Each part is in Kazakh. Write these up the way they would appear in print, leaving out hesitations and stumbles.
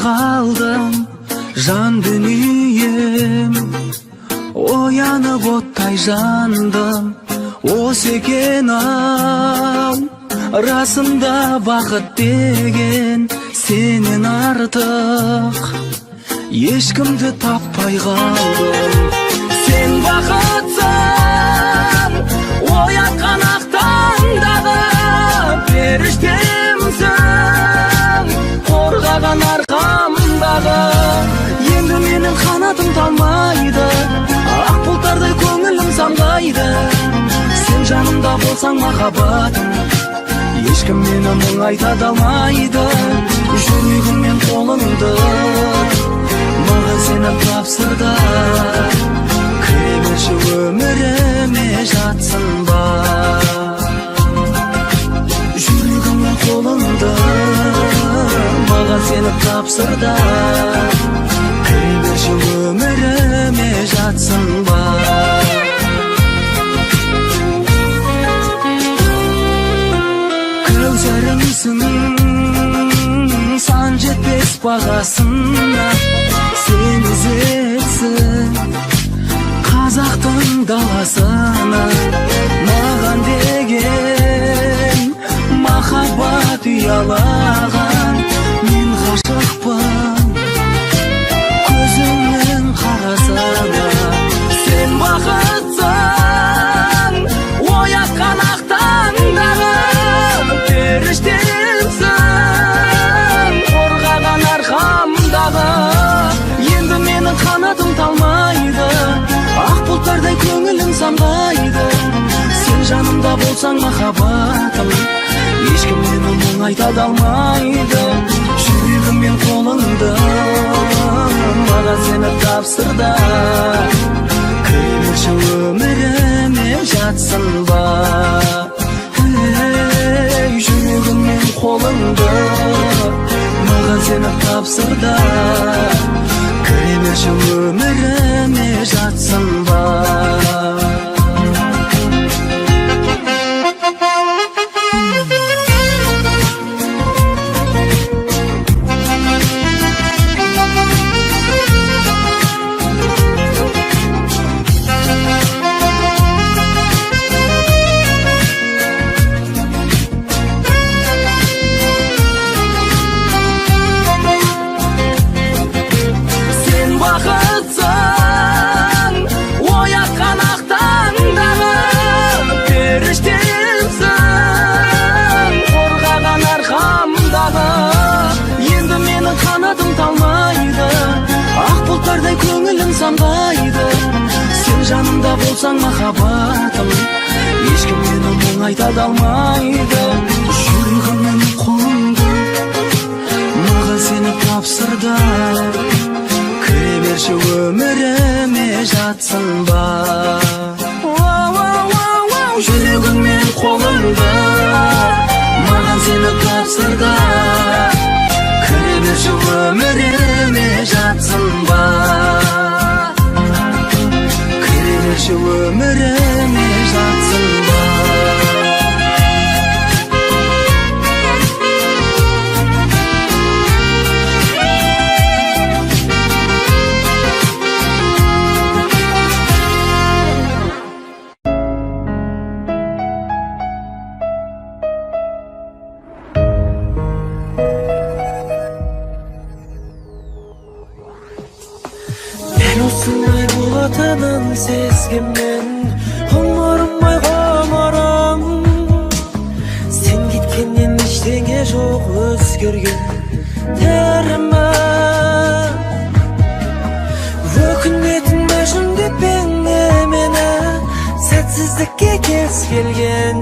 kaldım can dünyem. Oyanıp otтай жанdım o seken-ау. Расында бақыт деген сенен артық ешкімді таппай қалдым. Сен бақытсың оятқан ақ таңдағы періштемсің қорғаған арқамдағы. Енді менің қанатым талмайды, ақ бұлттардай көңілім самғайды. Сен жанымда болсаң махаббатым, ешкім мені мұңайта алмайды. Жүрегім мен қолыңды маған сені тапсырды. Кіре берші өміріме жатсын ба. Жүрегім мен қолыңды маған сені тапсырды. Кіре берші өміріме жатсын ба. Көздерімсің сан жетпес бағасына. Сен ізетсің қазақтың даласына. Маған деген махаббат ұялаған. Мен ғашықпын көзіңнің қарасына. Сен бақытсың оятқан ақ таңдағы періштемсің қорғаған арқамдағы. Енді менің қанатым талмайды, ақ бұлттардай көңілім самғайды. Сен жанымда болсаң махаббатым, ешкім мені мұңайта алмайды. Жүрегім мен қолыңды маған сені тапсырды. Кіре берші өміріме жатсын ба. Жүрегім мен қолыңды маған сені тапсырды. Кіре берші өміріме жатсын ба. Көңілім самғайды. Сен жанымда болсаң махаббатым, ешкім мені мұңайта алмайды. Жүрегім мен қолыңды маған сені тапсырды. Кіре берші өміріме жатсын ба. Жүрегім мен қолыңды маған сені тапсырды. Кіре берші өміріме жатсын ба. Кіре берші өміріме жатсын ба. Осылай болатынын сезгенмен ғұмырым ғұмырым. Сен кеткеннен ештеңе жоқ өзгерген тәрімі. Өкінетін мәжіндеп мені сәтсіздікке кез келген.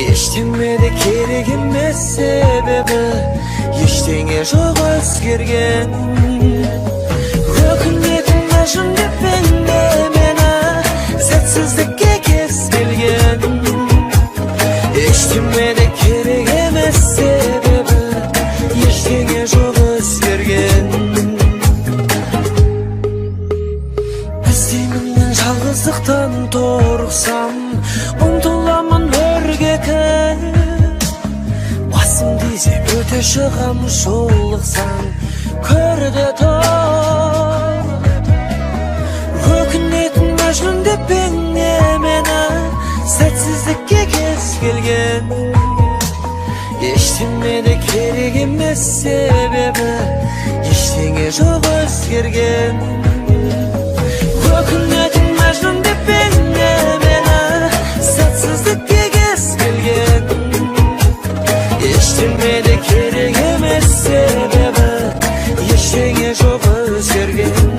Ештеңе де керек емес себебі ештеңе жоқ өзгерген. Өкінетін мәжіндеп мені сәтсіздікке кез келген. Ештеңе де керек емес себебі ештеңе жоқ өзгерген. Іздеймін мен жалғыздықтан торықсам, ұмтыламын өрге кім. Басымды изеп өте шығам жолықсаң көрді тұр. Өкінетін мәжнүн деп пеңе мені, сәтсіздікке кез келген. Ештеңе де керек емес себебі, ештеңе жоқ өзгерген. Өкінетін мәжнүн деп пеңе мені, сәтсіздікке кез келген. Ештеңе де керек емес себебі, ештеңе жоқ өзгерген.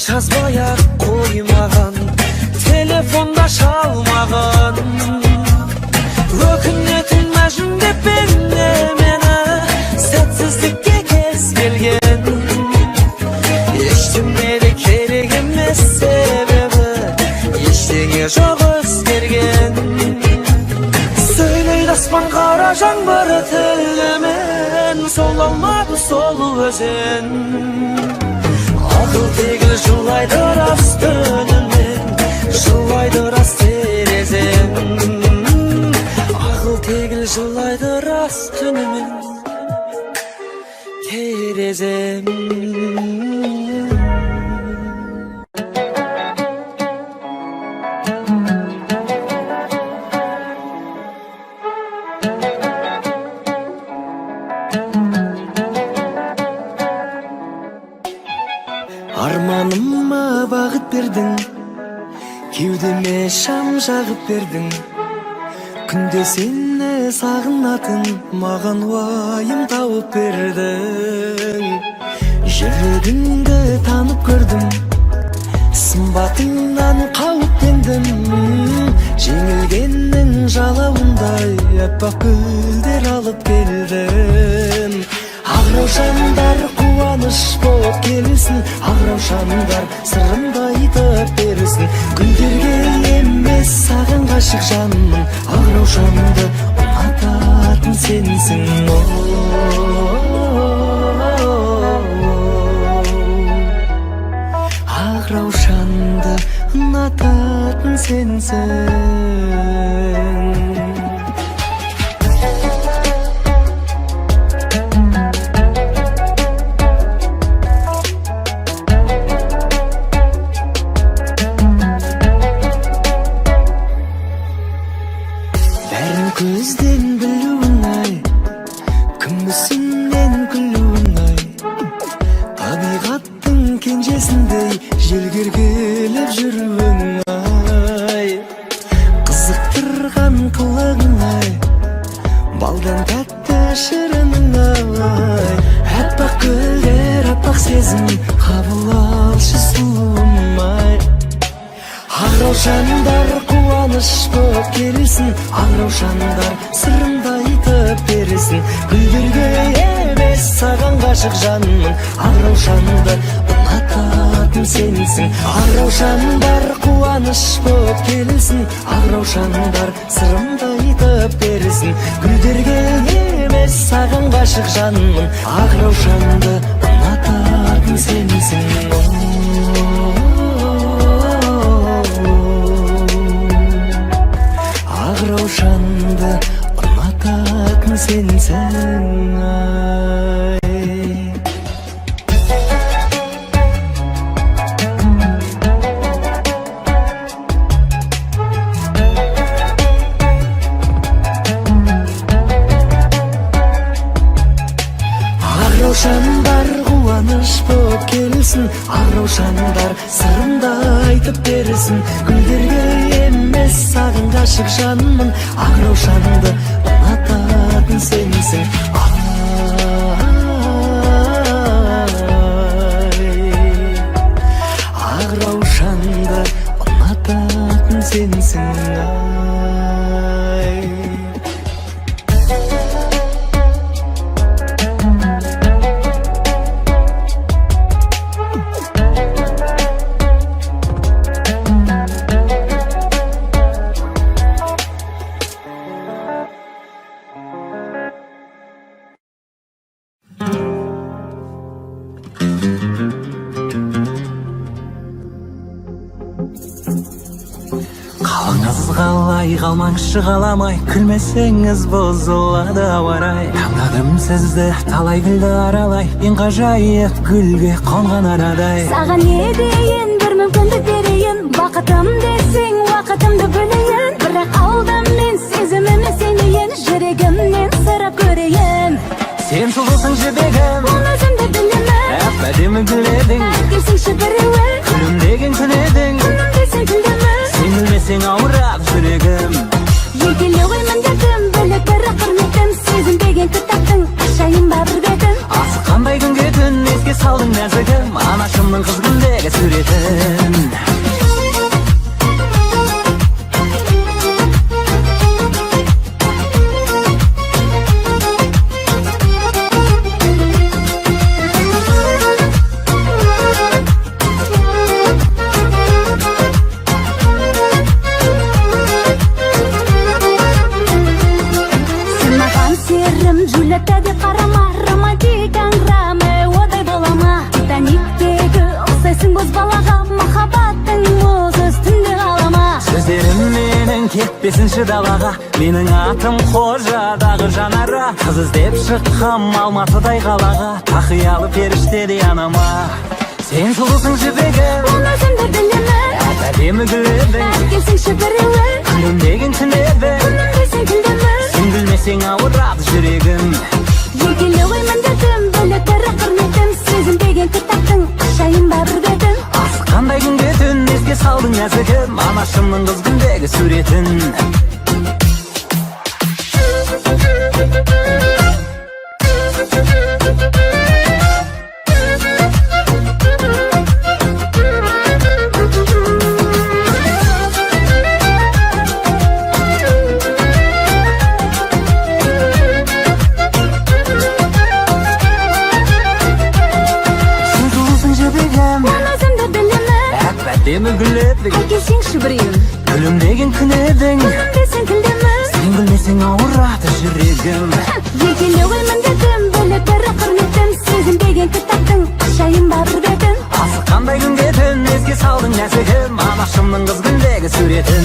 Жазбай-ақ қоймаған, телефонда шалмаған. Өкінетін мәжнүн деп пеңе мені, сәтсіздікке кез келген. Ештеңе де керек емес себебі, ештеңе жоқ өзгерген. Сөйлейді аспан қара жаңбыр тілімен, сол алмады сол өзен. Ақыл тегіл жылайды рас түнімен, жылайды рас терезем. Ақыл тегіл жылайды рас түнімен, терезем. Арманыма бағыт бердің, кеудеме шам жағып бердің. Күнде сені сағынатын маған уайым тауып бердің. Жүрегіңді танып көрдім, сымбатыңнан қауіптендім. Жеңілгеннің жалауындай аппақ гүлдер алып келдім. Ақ-раушандар қуаныш болып келсін, ақ-раушандар сырымды айтып берсін. Гүлдерге емес саған ғашық жанмын, ақ-раушанды ұнататын сенсің. Ақ-раушанды ұнататын сенсің. Көзден білуің ай, күмісіңнен күлуің ай. Табиғаттың кенжесіндей желгергелеп жүруің ай. Қызықтырған қылығың ай, балдан тәтті шырының ай. Аппақ гүлдер, аппақ сезім, қабыл алшы сұлуым ай. Ақ-раушандар қуаныш болып келсін, ақ-раушандар сырымды айтып берсін. Гүлдерге емес саған ғашық жанмын, ақ-раушанды ұнататын сенсің. Ақ-раушандар қуаныш болып келсін, ақ-раушандар сырымды айтып берсін. Гүлдерге емес саған ғашық жанмын, ақ-раушанды ұнататын сенсің. Ақ-раушанды ұнататын сенсің ай. Ақ-раушандар қуаныш болып келсін, ақ-раушандар сырымды айтып берсін. Гүлдерге емес саған ғашық жанмын, ақ-раушанды ұнататын сенсің. Ай. Қалыңыз қалай қалмаңшы қаламай, күлмесеңіз бұзылады барай. Таңдадым сізді талай гүлді аралай, ең ғажайып гүлге қонған арадай. Саған не дейін, бір мүмкіндік берейін, бақытым десең уақытымды бөлейін. Бірақ алдам мен сезіміме сенейін, жүрегімнен сырап көрейін. Сен сұлусың жібегім, Оны өзімді білемін, әп-әдемі гүл едің, келсеңші біреуі, күлімдеген күн едің. күнім десең күлдемін, Сен білмесең ауырады жүрегім. егіле ғой міндетім, бөлек бір құрметім. Сезім деген кітаптың ашайын ба бір бетін. Асыққандай күнге түн еске салдың нәзігім, анашымның қыз күндегі суретін. Джульетта деп қарама, романтикаң Ромеодай болама. Титаниктегі ұқсайсың боз балаға, махаббаттың мұз үстінде қалама. Сөздерім менің кетпесінші далаға, менің атым Қожадағы жанара. Қыз іздеп шыққам Алматыдай қалаға, тақиялы періштедей анама. Сен сұлусың жібегім, Оны өзімді білемін, әп-әдемі гүл едің, келсеңші біреуі, күлімдеген күн едің. күнім десең күлдемін, Сен гүлмесең ауырады жүрегім. егіле ғой міндетім, бөлек бір құрметім. Сезім деген кітаптың ашайын ба бір бетін. Асыққандай күнге түн еске салдың нәзігім, анашымның қыз күндегі суретін. Әп-әдемі гүл едің, Келсеңші біреуі, күлімдеген күн едің. күнім десең күлдемін, Сен гүлмесең ауырады жүрегім. егіле ғой міндетім, бөлек бір құрметім. Сезім деген кітаптың ашайын ба бір бетін. Асыққандай күнге түн еске салдың нәзігім, анашымның қыз күндегі суретін.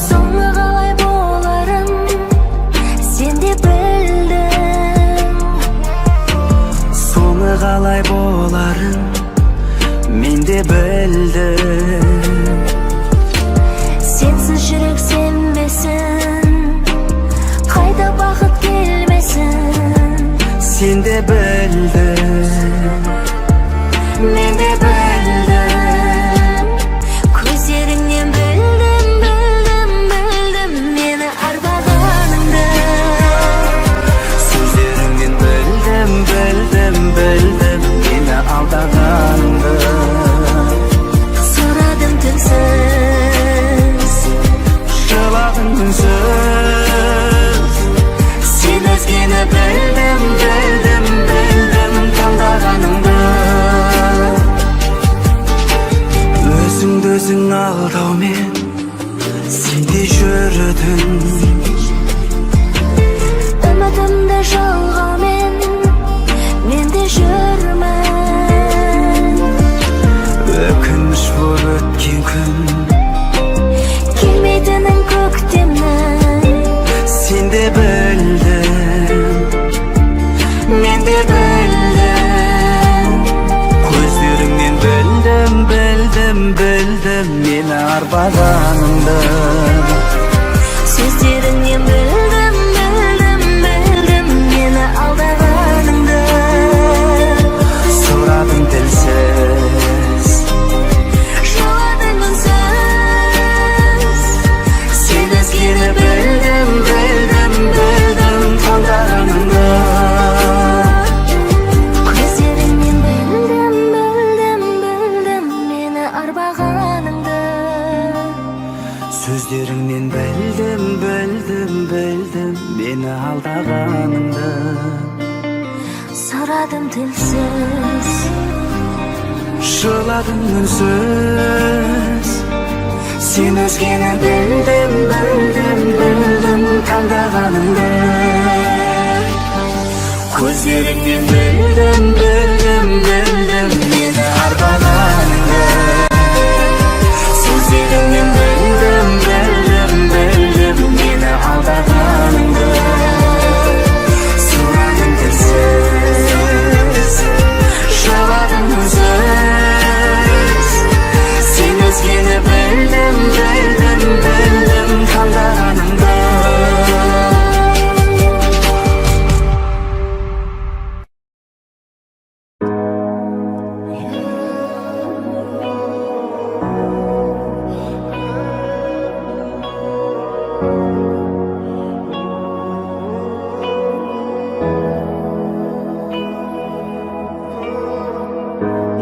Соңы қалай боларын сен де білдің. Соңы қалай боларын мен де білдім. Сенсіз жүрек сенбесін, қайта бақыт келмесін. Сен де білдің, Мен де білдім, көздеріңнен білдім, білдім, білдім мені арбағаныңды. сөздеріңнен білдім, білдім, білдім мені алдағаныңды. Сұрадым түнсіз, Жылағың үнсіз, сен өзгені білдім, білдім, білдім, алдағаныңды. Сұрадым тілсіз, Жыладың үнсіз, сен өзгені білдім, таңдағаныңды. Көздеріңнен білдім, мені арбағаныңды. Сөздеріңнен білдім, мені алдағаныңды. Сұрадым тілсіз, жыладым үнсіз, сен өзгені білдім, таңдағаныңды.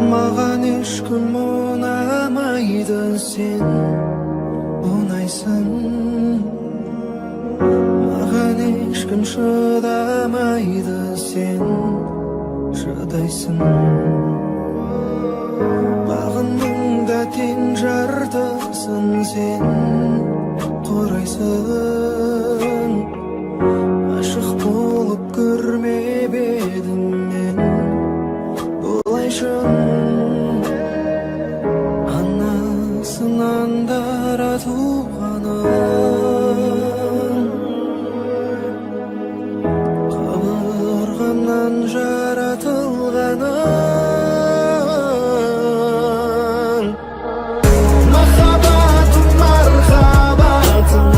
Маған ешкім ұнамайды, сен ұнайсың. Маған ешкім шыдамайды, сен шыдайсың. Бағындың да тең жартысын, сен құрайсың. Ашық болып көрмеп едім мен бұлайшын. Анасынан дара туғаным, қабырғамнан жаратылғаным. Махаббатым, мархабатым,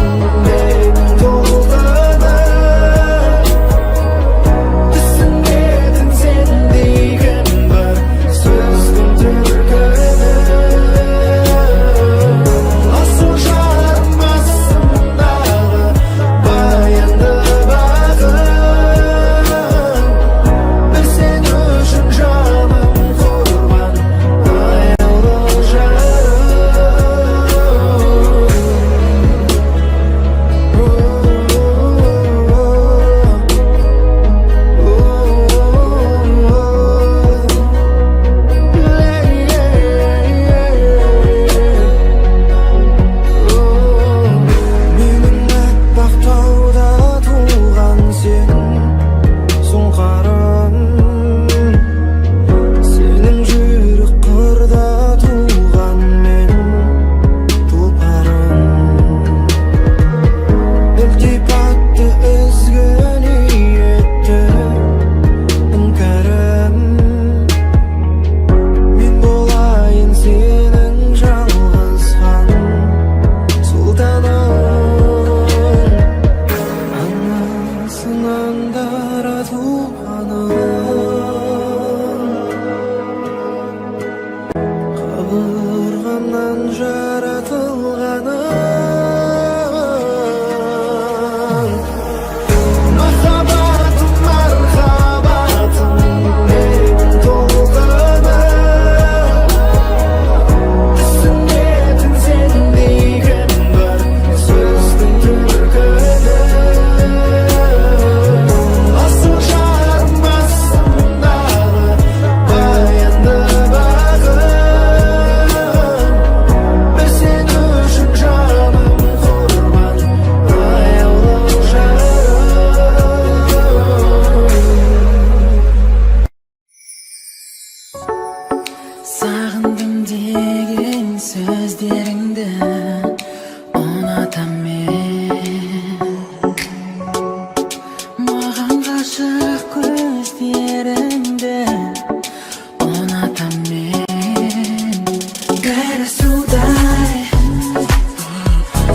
мен толғаным. Түсінбедің сен деген бір сөздің түркіні. Асыл жарым астындағы баянды бағым. Бір сен үшін жаным құрбан, аяулы Менің әппақ тауда туған сен, сұңқарым. Сенің жүрек қырда туған мен, тұлпарым. Ілтипатты ізгі ниетті іңкәрім. Мен болайын сенің жалғыз ханым, сұлтаным. Анасынан дара туғаным, қабырғамнан жаратылғаным. Махаббатым, мархабатым, мен толғаным. Түсінбедің сен деген бір сөздің түркіні. Асыл жарым астындағы баянды бағым. Бір сен үшін жаным құрбан, аяулы жарым. Сағындым деген сөздеріңді ұнатам мен. Маған ғашық көздеріңді ұнатам мен. Бәрі судай,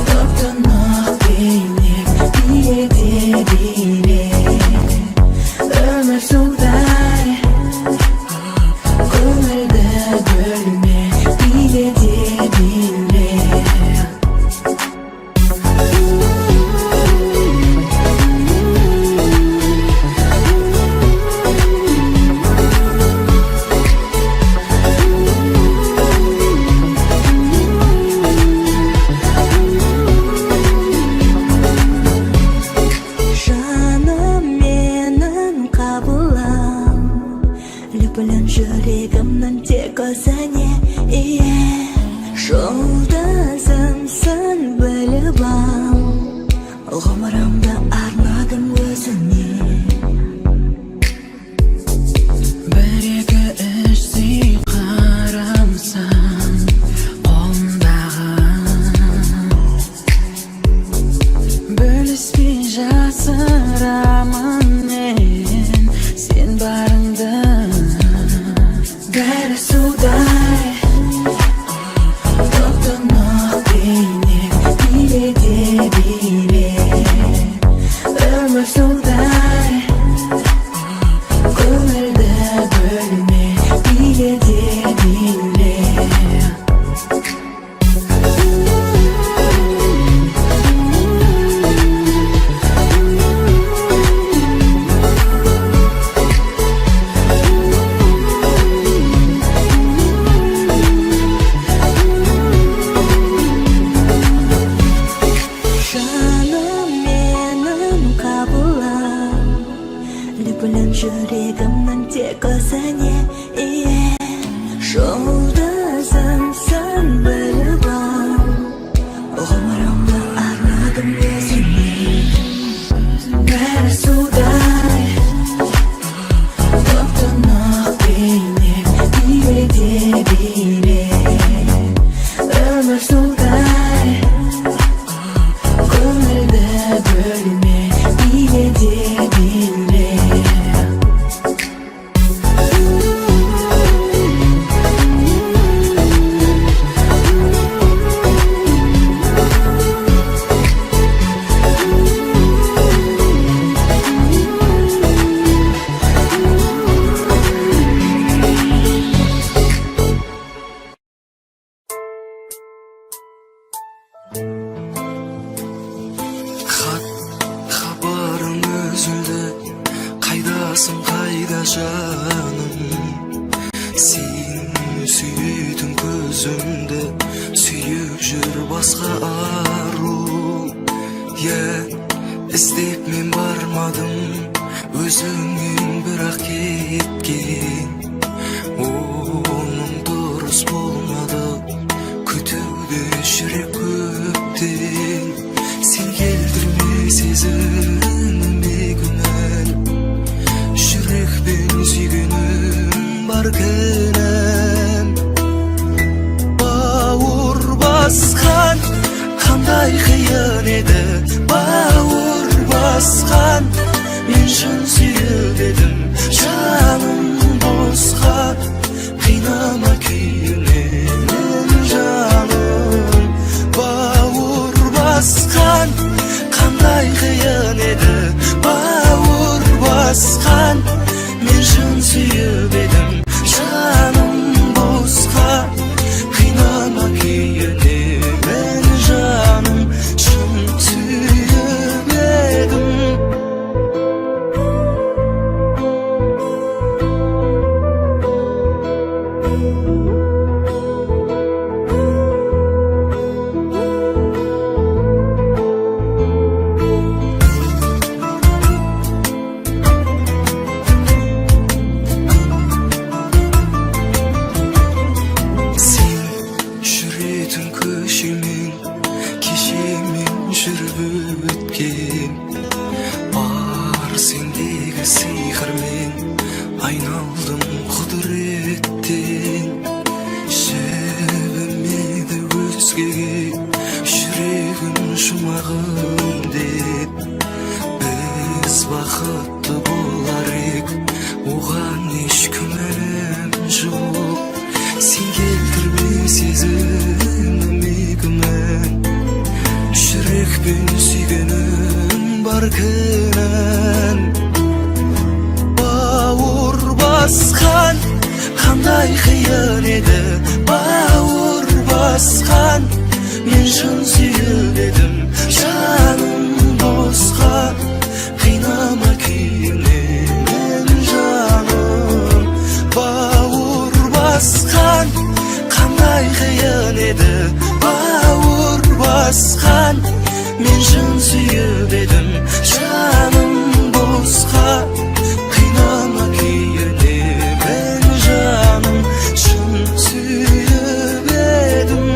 топ-тұнық бейнең, биеде билеп. Өмір судай, көңілді бөлме, биледе билеп. bilen yüreğimden tek özüne Şoldasın sen bilip al Umurumda aradım yüzünü Beni suday Doktornak beni Bildi bile Ömür suday Gönülde bölme Bildi bile Xabarım özülde Qaydasın qayda canım Seni süydüm gözümde Süyüp jür basqa aru İzdep men barmadım Özüңün birak ketken Onun durus bolmadı Kütüde şirek köpten Sen geldirme sezimime gümen Şirek ben sügünüm barkenem Bağır baskan Kanday kıyan edi Bağır baskan Men şun süyüp edim Canım bozkan Kıynama kuyune Men canım Bağır baskan Kanday kıyan edi Bağır baskan Men şun süyüp edim Canım bozkan Kıynama kuyune Men canım şun süyüp edim Sen şüretin köşemin Kişimin şürüp ötken Var sendeki sihirmen Aynaldım kudretten Şebime de özgege Şüregim şumağım dep Biz bakıtlı bolarek Oğan hiç kümenim yok Sen geldirme sezimime gümen Şirek ben sügünüm barkenen Bağır baskan Kanday kıyan edi Bağır baskan Men şun süyüp edim Canım bozkan Kıynama kuyune Men canım Bağır baskan Kanday kıyan edi Bağır baskan Men şun süyüp edim Canım bozkan Kıynama kuyune Men canım şun süyüp edim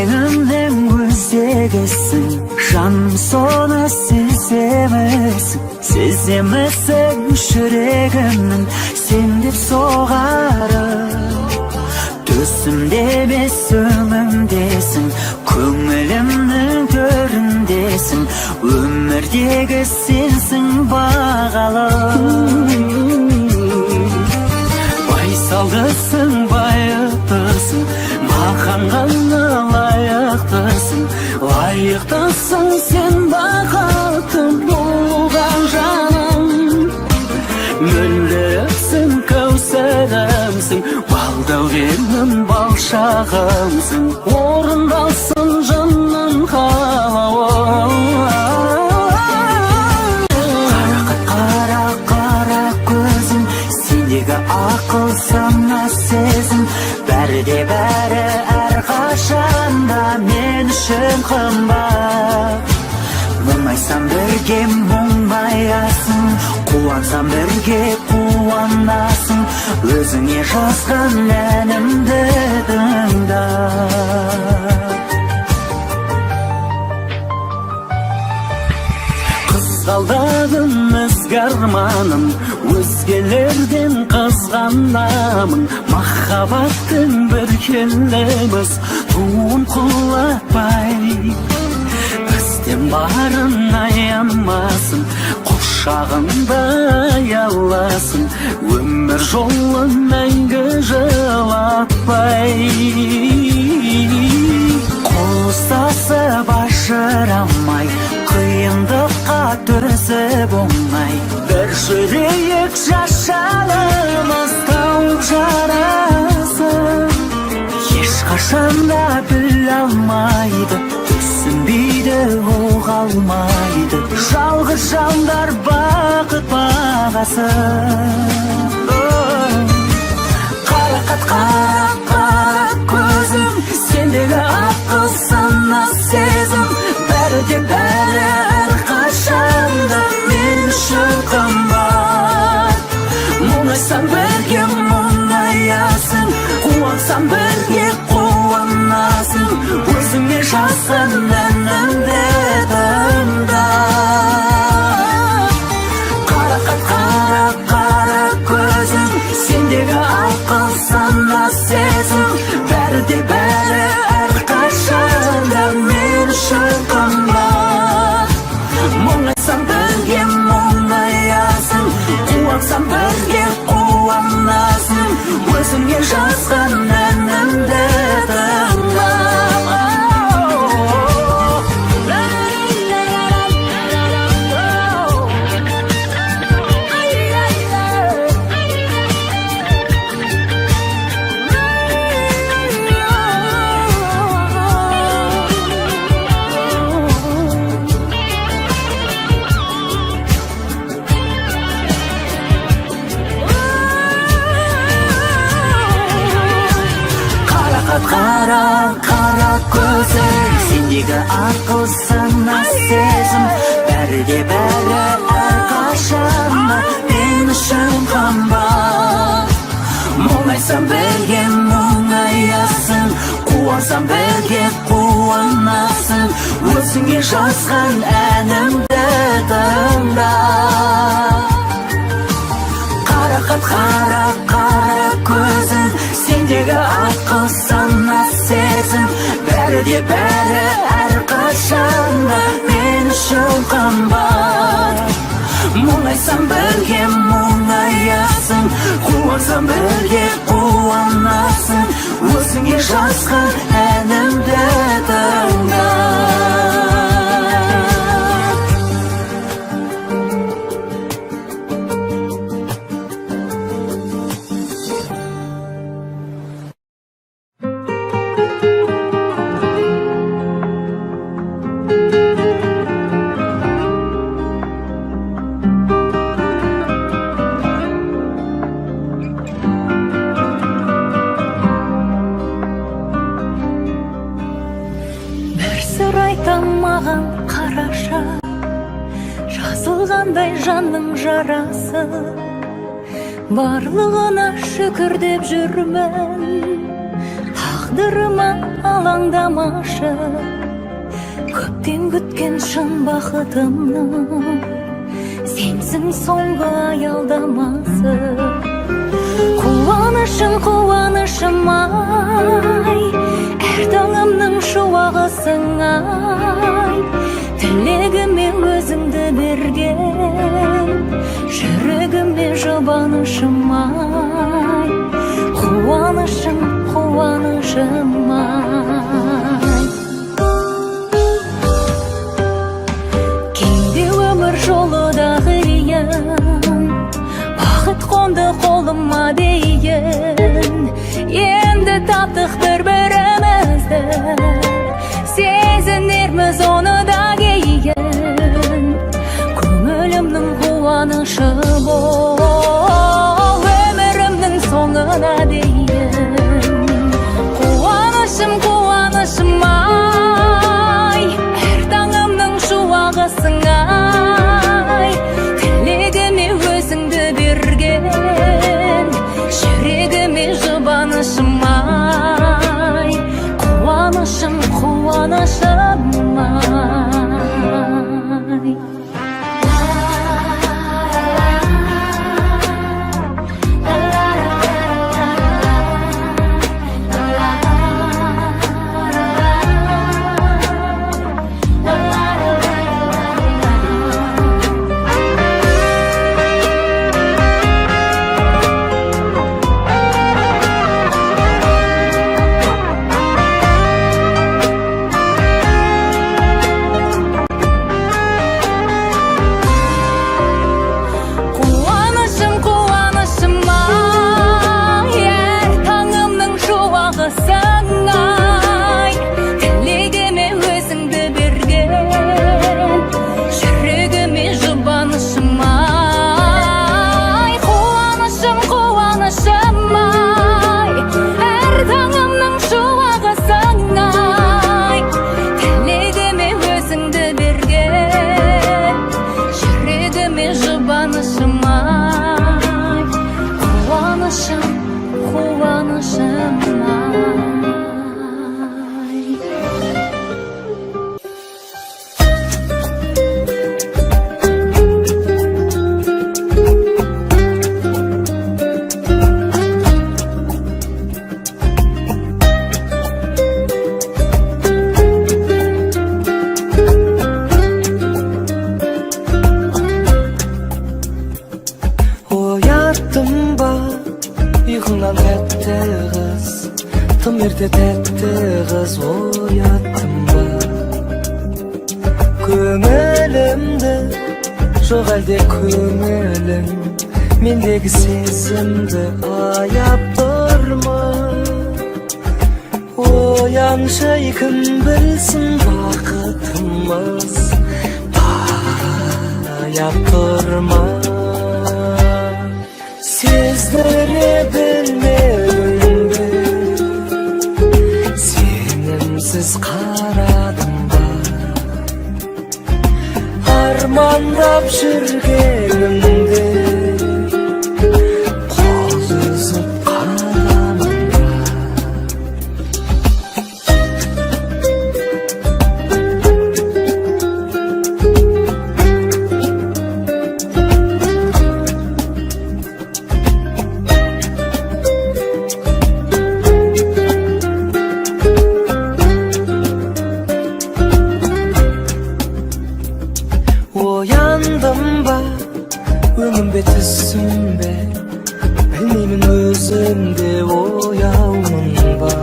жүрегімнің өзегісің, жаным соны сеземісің, сеземісің жүрегімнің сен деп соғары. Төсімде емес өңімдесің, көңілімнің төріндесің, өмірдегі сенсің бағалы. Байсалдысың, байыптысың, маған ғана лайықтысың, лайықтысың сен бақытым болған жаным. Мөлдірімсің, кәусәрімсің, балдәуренім, балшағымсың, орындалсын жанның қалауы. Қара көзің, сендегі ақыл сана сезім, бәрі де бәрі әрқашанда мен үшін қымбат. Мұңайсам бірге мұңаясың, қуансам бірге қуанасың, өзіңе жазған әнімді тыңда. Қызғалдағым ізгі арманым, өзгелерден қызғанамын, махаббаттың бір келеміз туын құлатпай. Бізден барын аямасын, құшағында аяласын, өмір жолын мәңгі жылатпай. Қол ұстасып ажырамай, қиындыққа түрісіп оңай, бір жүрейік жашалымыз тауып жарасын. Ешқашанда біл алмайды, түсінбейді оға алмайды, жалғыз жандар бақыт бағасын. Қарақат қара көзім, сендегі ақыл сана сезім, бәрі де бәрі әрқашанда мен үшін қымбат. Мұңайсам бірге мұңаясың, қуансам бірге қуанасың, өзіңе жазған әнімді тыңда. Қарақат қара көзім, сендегі ақыл сана сезім, бәрі де бәрі әрқашанда мен үшін қымбат. Мұңайсам бірге мұңаясың, қуансам бірге қуанасың, өзіңе жазған әнімді тыңда. Қара көзің, сендегі ақыл сана сезім, бәрі де бәрі әрқашанда мен үшін қымбат. Мұңайсам бірге мұңаясың, қуансам бірге қуанасың, өзіңе жазған әнімді тыңда. Қарақат қара көзің, сендегі ақыл сана сезім, бәрі де бәрі әрқашанда мен үшін қымбат. Мұңайсам бірге мұңаясың, қуансам бірге қуанасың, өзіңе жазған әнімді тыңда. Маған қараша, жазылғандай жанның жарасы, барлығына шүкір деп жүрмін. Ақ Taqdırıma alаңдамашы, көптен күткен шын бақытымны сенсің соңғы аялдамасы. Қуанышым, қуанышым ай, әр таңымның шуағысың ай, тілегіме өзіңді берген, жүрегіме жұбанышым ай, қуанышым, қуанышым ай. Кеңде өмір жолыдағы рейін, бақыт қонды қолыма дейін, енді таптық бір-бірімізді, сезінерміз оны да кейін. Көңілімнің қуанышы бол, өмірімнің соңына дейін. Қуанышым, қуанышым ай, әр таңымның шуағысың ай, тілегіме өзіңді берген, жүрегіме жұбанышым ай, қуанышым, қуанышым ай. Uykundan tepti kız, tım erте tepti kız, oyattım ba. Көңілімді, жоқ әлде көңілім, мендегі сезімді аяп тұрма. Ояншы кім білсін бақытымыз, аяп тұрма. Сездіре білмедім бе, сенімсіз қарадым ба, армандап жүргенімде қол үзіп қаламын ба. Oyandım ba, önüm be tüsüm be, bilmeymin özümde oyaumın ba.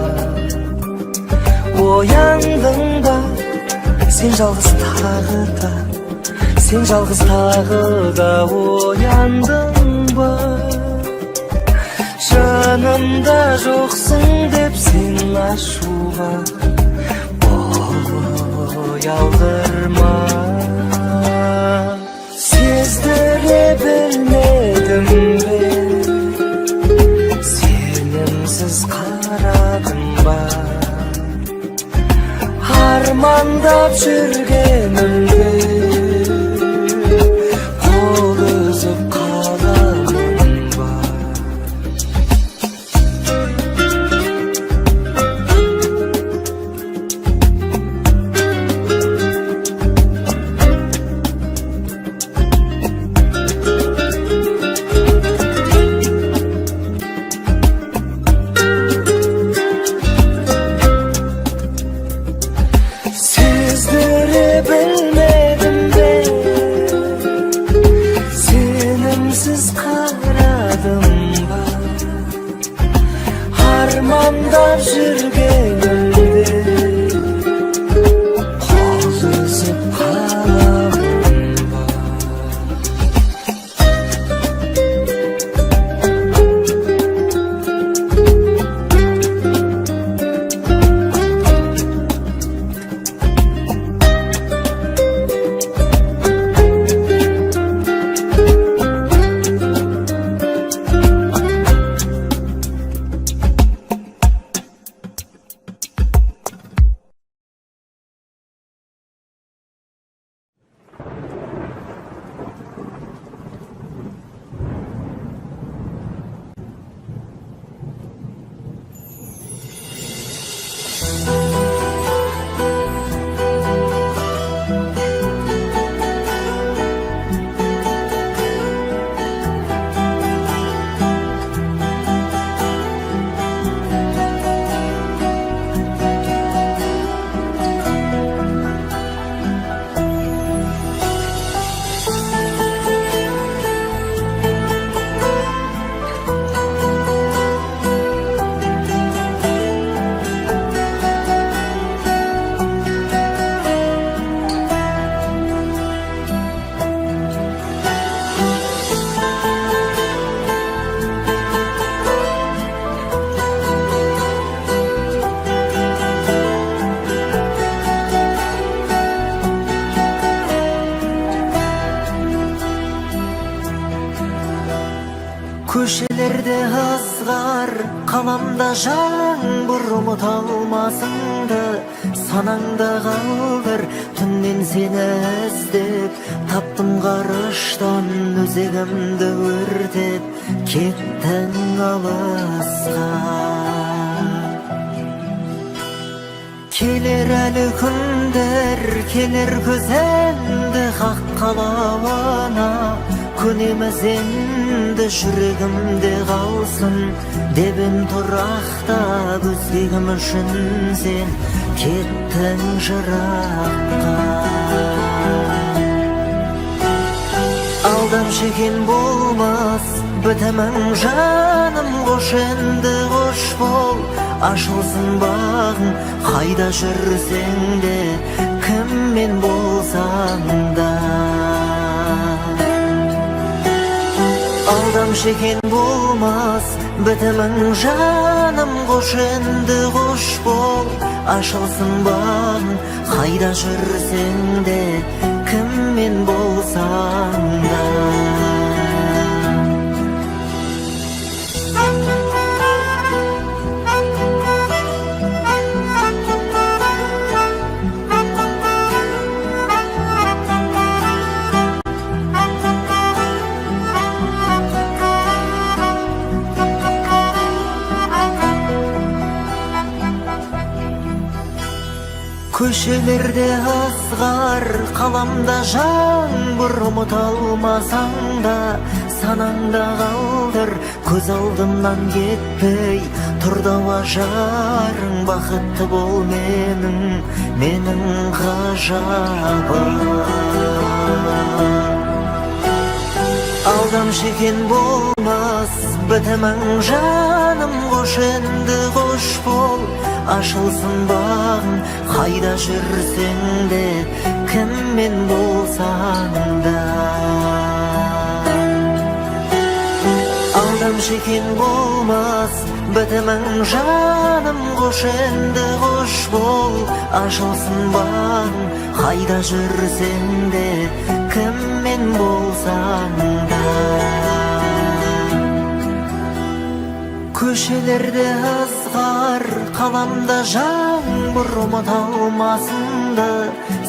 Oyandım ba, sen жалғыз тағы da, sen жалғыз тағы da oyandın ba. Жанымда жоқсың деп сен ашуға оялдырма. Сездіре білмедім бе, сенімсіз қарадым ба, армандап жүргенімде қол үзіп қаламын ба. Köşelerde ızgar, kalamda жаңбыр, unutalmasыңdı. Sanangda kaldır, tünden seni іздеп, таптым қарыштан өзегімді өртеп, кеттің алысқа. Келер әлі күндер, келер көзенді қаққалауына, көнеміз енді жүрегімде қалсын, дебін тұрақтап өзгегім үшін сен кеттің жыраққа. Алдамшы екен болмас, бітімің жаным, қош енді қош бол. Ашылсын бағың, қайда жүрсең де, кіммен болсаң да. Алдамшы екен болмас, бітімің жаным, қош енді қош бол. Ашылсын бағың, қайда жүрсең де, кіммен болсаң да. Köşelerde ızgar, kalamda жаңбыр, unutalmasang da sanangda kaldır. Көз алдымнан кетпей тұрдауа жарың, бақытты бол менің ғажабым. Алдамшы екен болмас, бітімің жаным, қош енді қош бол. Ашылсын бағың, қайда жүрсең де, кіммен болсаң да. Алдамшы екен болмас, бітімің жаным, қош енді қош бол. Ашылсын бағың, қайда жүрсең де, кіммен болсаң да. Köşelerde ızgar, kalamda жаңбыр, unutalmasыңды.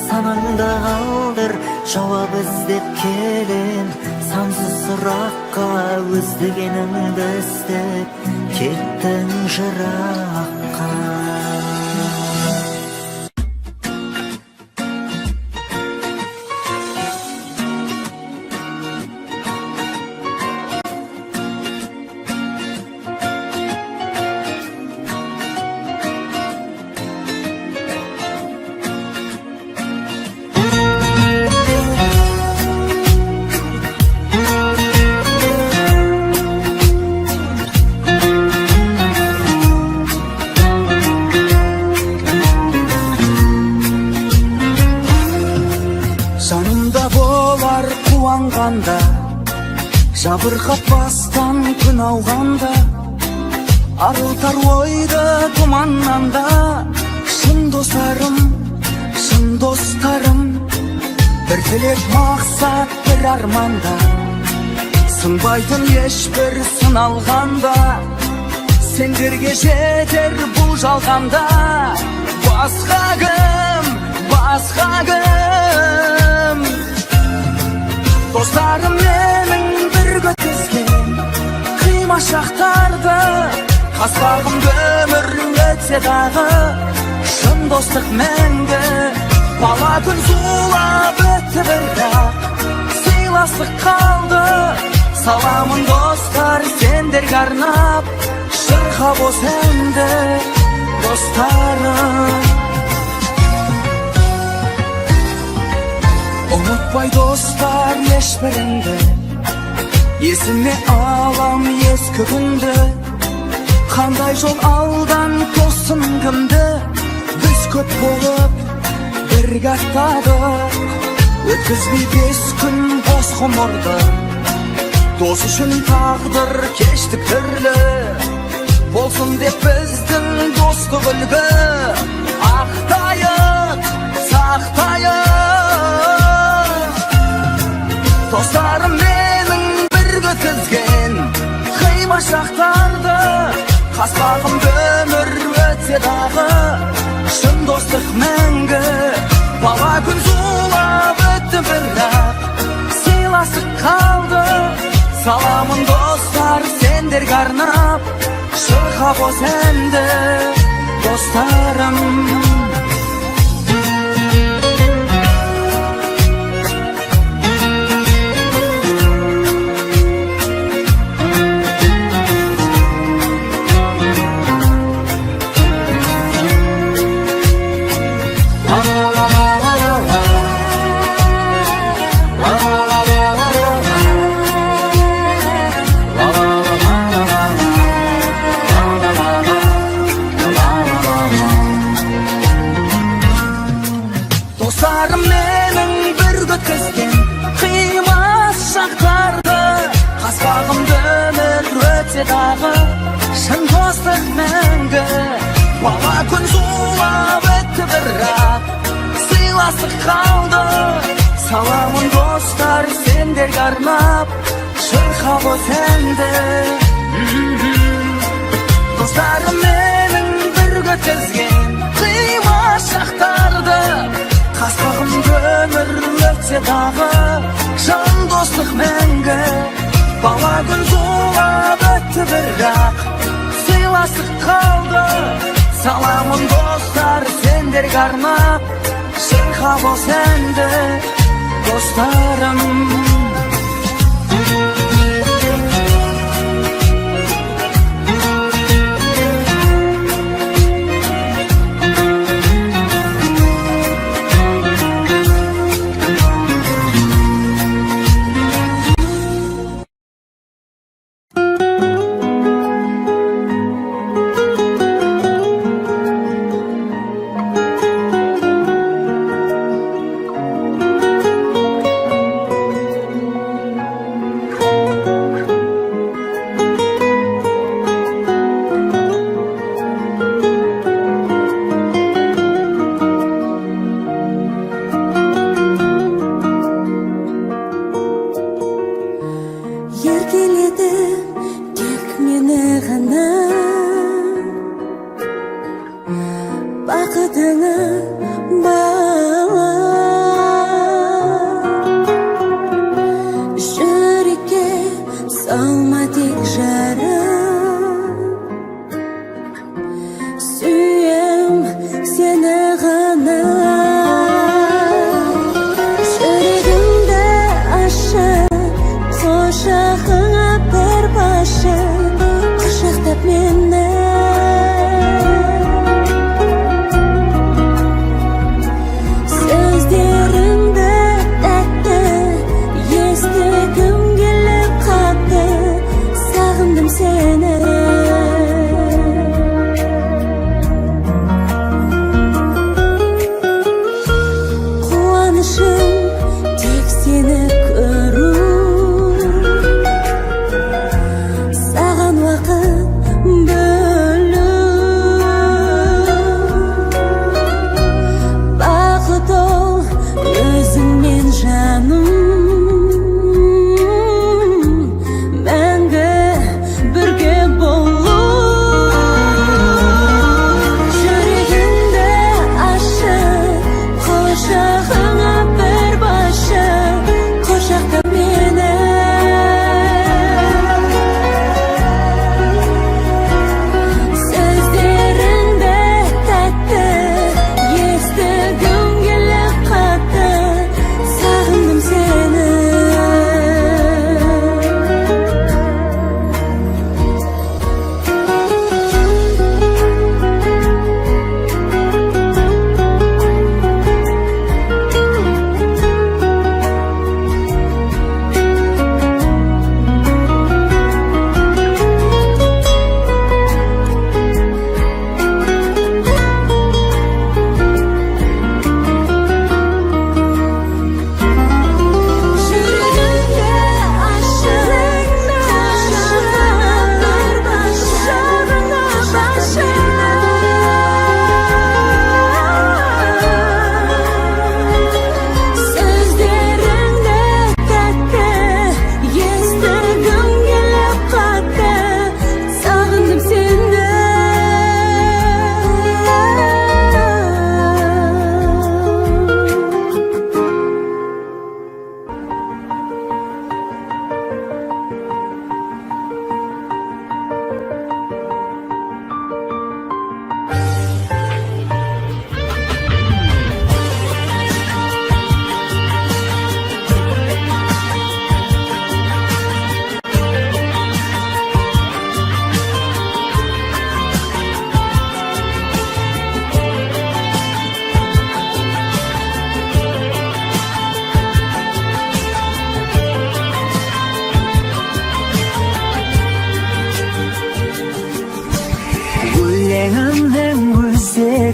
Sanangda kaldır, cevap іздеп келем, сансыз сұраққа өздігеніңді іздеп, кеттің жыраққа. Жанымда болар қуанғанда, жабырқатпастан күн ауғанда, арылтар ойды тұманнан да. Шын достарым, бір тілек мақсат, бір арманда. Сынбайтын ешбір сыналғанда, сендерге жетер бұл жалғанда. Басқа кім, достарым менің бір көтізген қима шақтарды, қастағымды өмір өтсе дағы, шын достық мәңгі. Бала күн зулап өтті бірақ, сыйластық қалды. Саламын достар сендерге арнап, шырқап осы әнді достарым. Ұмытпай достар ешбіріңді, есіме алам ескі күнді. Қандай жол алдан тосын кімді, біз көп болып бірге аттадық. Өткізбей 5 күн бос ғұмырды, дос үшін тағдыр кештік түрлі. Болсын деп біздің достық үлгі, ақтайық, сақтайық. Достарым менің бір көтізген қима Şın dostluk мәңгі Бала күн зулап өтті бірақ Сыйласып қалды Саламын достар сендерге арнап Шырқап осы әнді достарым Dostlarım менің бір өткізген қимас шақтарды қаспағымды өмір өтсе дағы шын достық мәңгі бала күн зулап өтті бірақ сыйластық қалды саламын достар сендерге арнап шырқап осы әнді достарым менің бір өткізген қимас шақтарды қаспағымды өмір өтсе дағы жан достық мәңгі бала күн зулап өтті бірақ сыйластық қалды саламын достар сендерге арнап шырқап осы әнді достарым бақытыңа бала жүрекке салма тек жарым сүйем сені ғана жүрегімді ашып құшағыңа бір басып құшақтап мені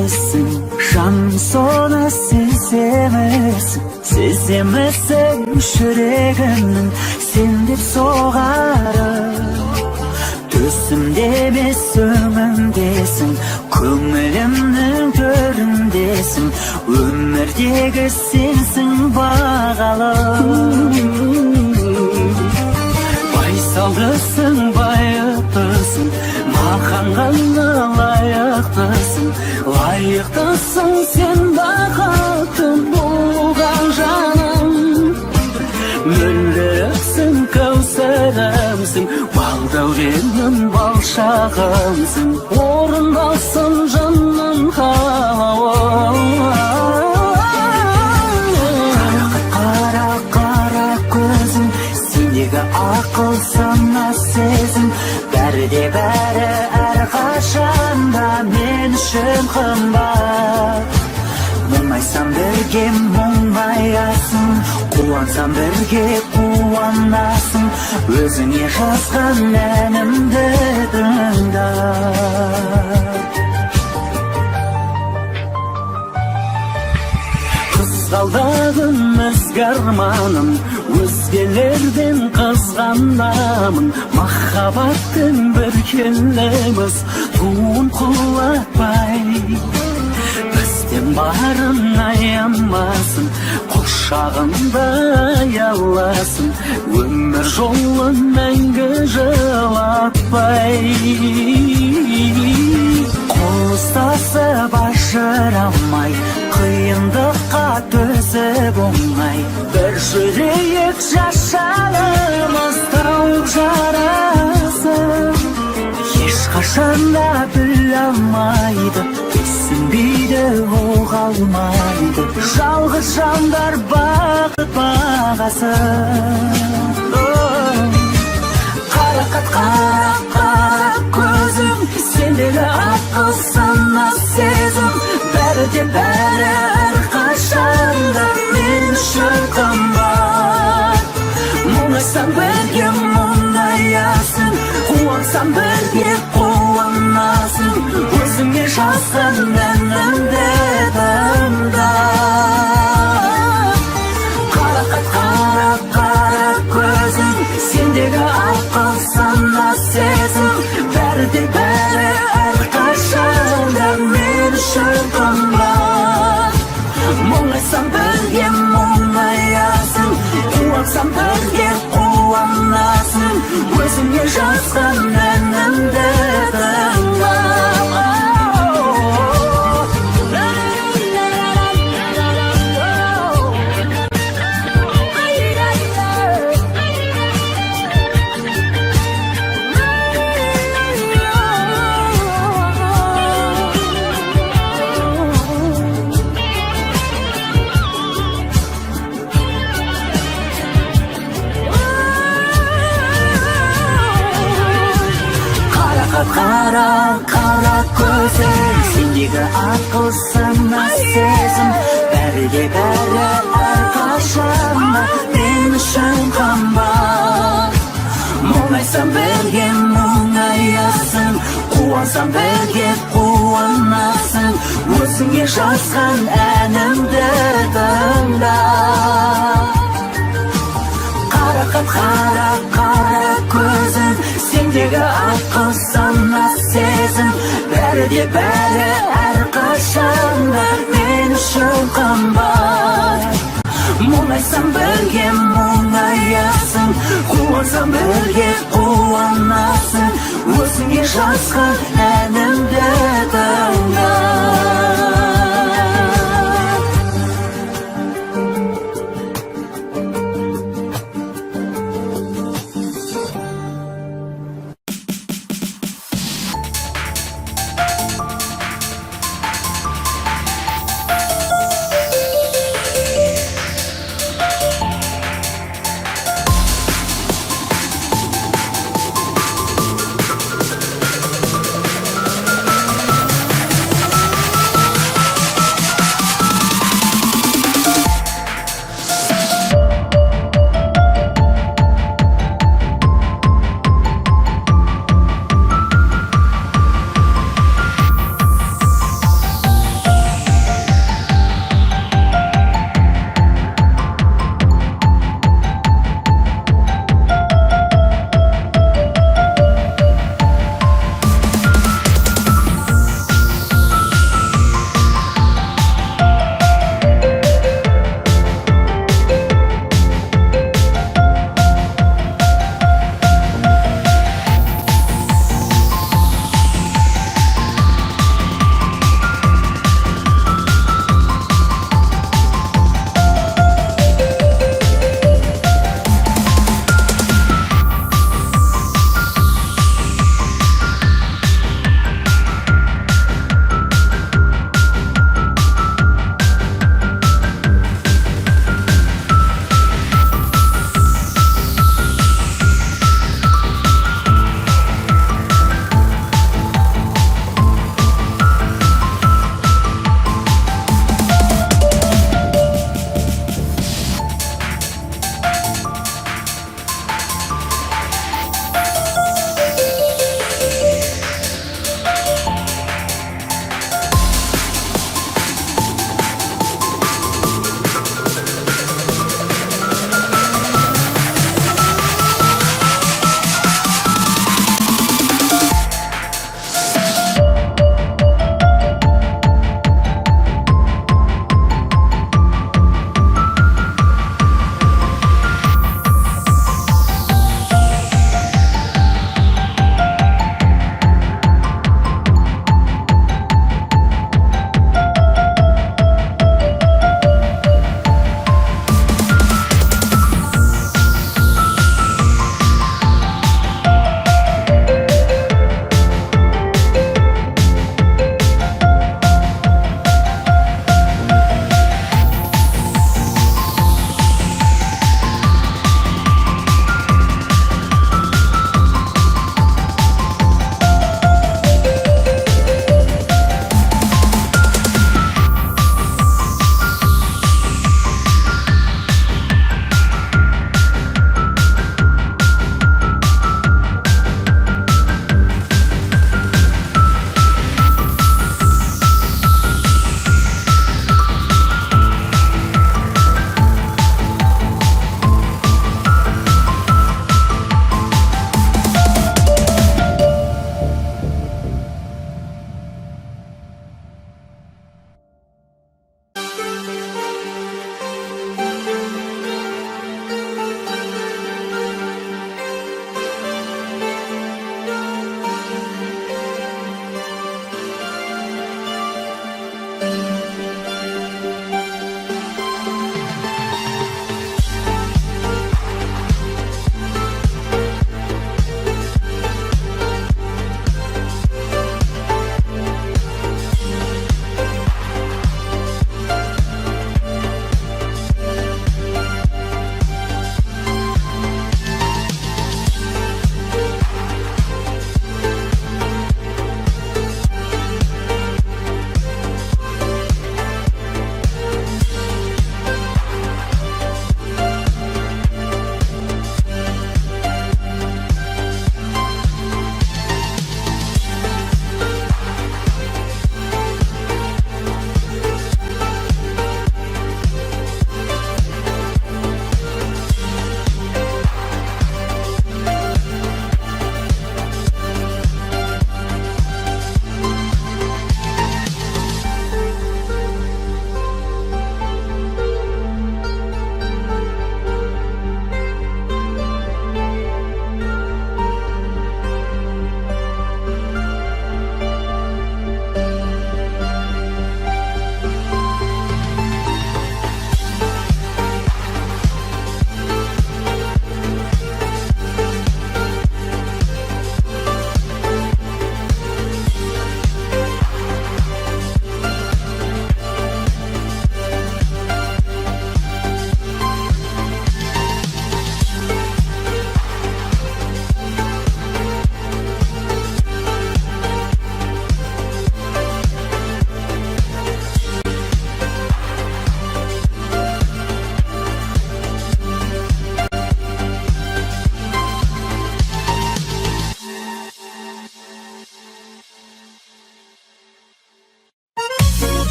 yıldızsın. Şans ona sezemezsin. Sezemezsen yüreğimnin sen dep soğarı. Gözümde sönümdesin, köngülümnün köründesin. Ömürdeki sensin bağalım. Baysaldısın, bayıktısın, makanganı layıktısın. Layıktısın sen bakıttın bulgan canım. Mülleriksin, kevserimsin, baldavrenin balşağımsın. Orundasın canım havam. Kara kara gözüm, sendeki akıl sana sezim. Berde beri erkaşanda men üçün kımbat. Muңайсам бірге мұңайасың, қуансам бірге қуанасың. Өзіңе жазған әнімді тыңда. Қызғалдағым өзгарманым, өзгелерден қызғанамын. Махаббаттың бір келеміз, туын құлатпай. Бізден барын аямасын, құшағында аяласын. Өмір жолын мәңгі жылатпай. Қол ұстасып ажырамай, қиындыққа төзіп оңай. Бір жүрейік жашарымыз тауып жарасып. Ешқашанда біл алмайды, түсінбейді оғалмайды. Жалғыз жандар бақыт бағасын. Қарақат қара қара көзім, сендегі ақыл сана сезім. Бәрі де бәрі әрқашанда мен үшін қымбат. Мұңайсам бірге мұңаясың, қуансам бірге қуанасың. Өзіңе жазған әнімді тыңда. Қарақат қара қара көзім, сендегі ақыл сана сезім. Бәрі де бәрі әрқашанда мен үшін қымбат. Мұңайсам бірге мұңаясың, қуансам бірге қуанасың. Өзіңе жазған әнімді тыңда. Қара қара көзім, сендегі ақыл сана сезім. Бәрі де бәрі әрқашанда мен үшін қымбат. Мұңайсам бірге мұңаясың, қуансам бірге қуанасың. Өзіңе жазған әнімді тыңда. Қарақат қара қара көзім, сендегі ақыл сана сезім. Бәрі де бәрі әрқашанда мен үшін қымбат. Мұңайсам бірге мұңаясың, қуансам бірге қуанасың. Өзіңе жазған әнімді тыңда.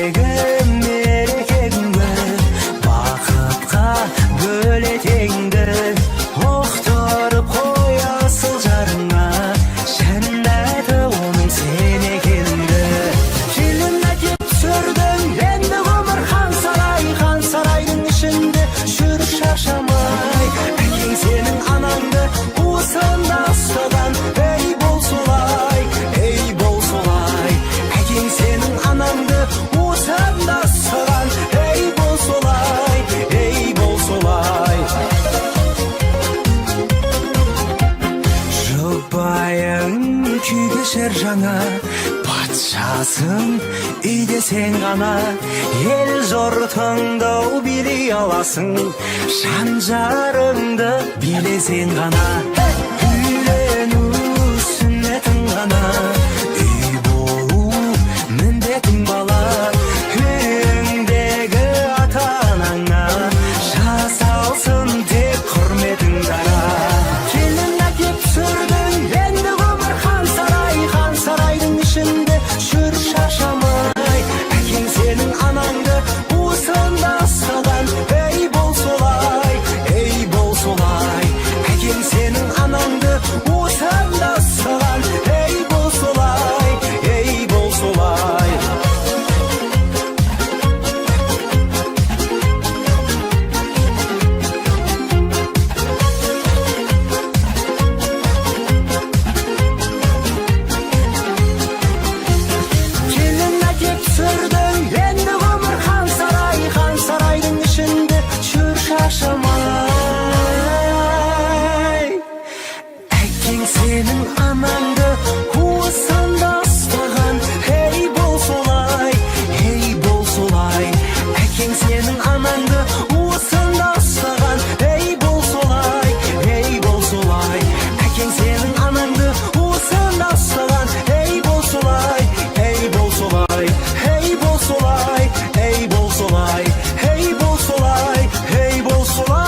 тілегім мерекеңді, бақытқа бөлетеңді, оқтырып қоя асыл жарыңа, жәннаты оның сен екенді. Келін әкеп түсірдің енді ғұмыр хан сарайдың ішінде жүр шаршамай. Әкең сенің анаңды уысында ұстаған, ей бол солай, ей бол солай. Әкең сенің анаңды уысында ұстаған, ей бол солай, ей бол солай. Жұбайың күй кешер жаңа, патшасың үйде сен ғана. Ел жұртыңды билей аласың, жан жарыңды билесең ғана. Үйлену сүннетің ғана, үй болу міндетің бала. Үйіңдегі ата анаңа жасалсын тек құрметің дара. Келін әкеп түсірдің енді ғұмыр хан сарайдың ішінде жүр шаршамай. Әкең сенің анаңды уысында ұстаған, ей бол солай, ей бол солай. Әкең сенің анаңды уысында ұстаған, ей бол солай, ей бол солай. Келін әкеп түсірдің енді ғұмыр хан сарайдың ішінде жүр шаршамай. Әкең сенің анаңды уысында ұстаған, ей бол солай, ей бол солай. Әкең сенің анаңды уысында ұстаған, ей бол солай, ей бол солай. Әкең сенің анаңды уысында ұстаған, ей бол солай, ей бол солай. Ей бол солай, ей бол солай, ей бол солай, ей бол солай.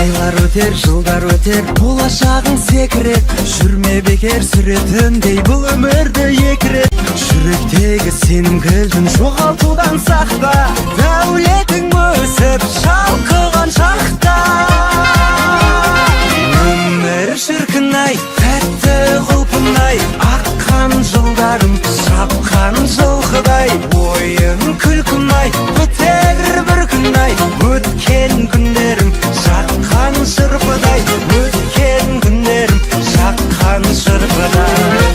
Айлар өтер, жылдар өтер, болашағың секрет. Жүрме бекер сүретіндей бұл өмірді екі рет. Жүректегі сенің кілтін жоғалтудан сақта, дәулетің өсіп шалқыған шақта. Өмір шіркін-ай, тәтті құлпын-ай, аққан жылдарым шапқан жылқыдай. Ойын күлкін-ай, өтер бір күн-ай, өткен күндерім жаққан шырпыдай. Өткен күндерім жаққан шырпыдай.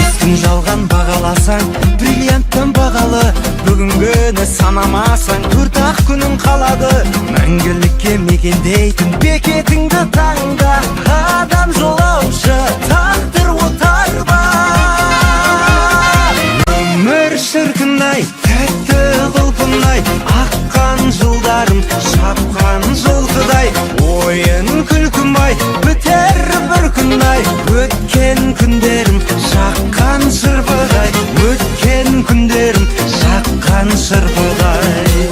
Естің жалған бағаласаң, бриллианттан бағалы. Бүгінгіні санамасаң, төрт-ақ күнің қалады. Мәңгілікке мекендейтін бекетіңді таңда. Адам жолаушы, тағдыр отарба. Өмір шіркін-ай, тәтті құлпын-ай, аққан жылдарым шапқан жылқыдай. Ойын күлкім-ай, бітер бір күн-ай, өткен күндерім жаққан шырпыдай. Өткен күндерім жаққан шырпыдай.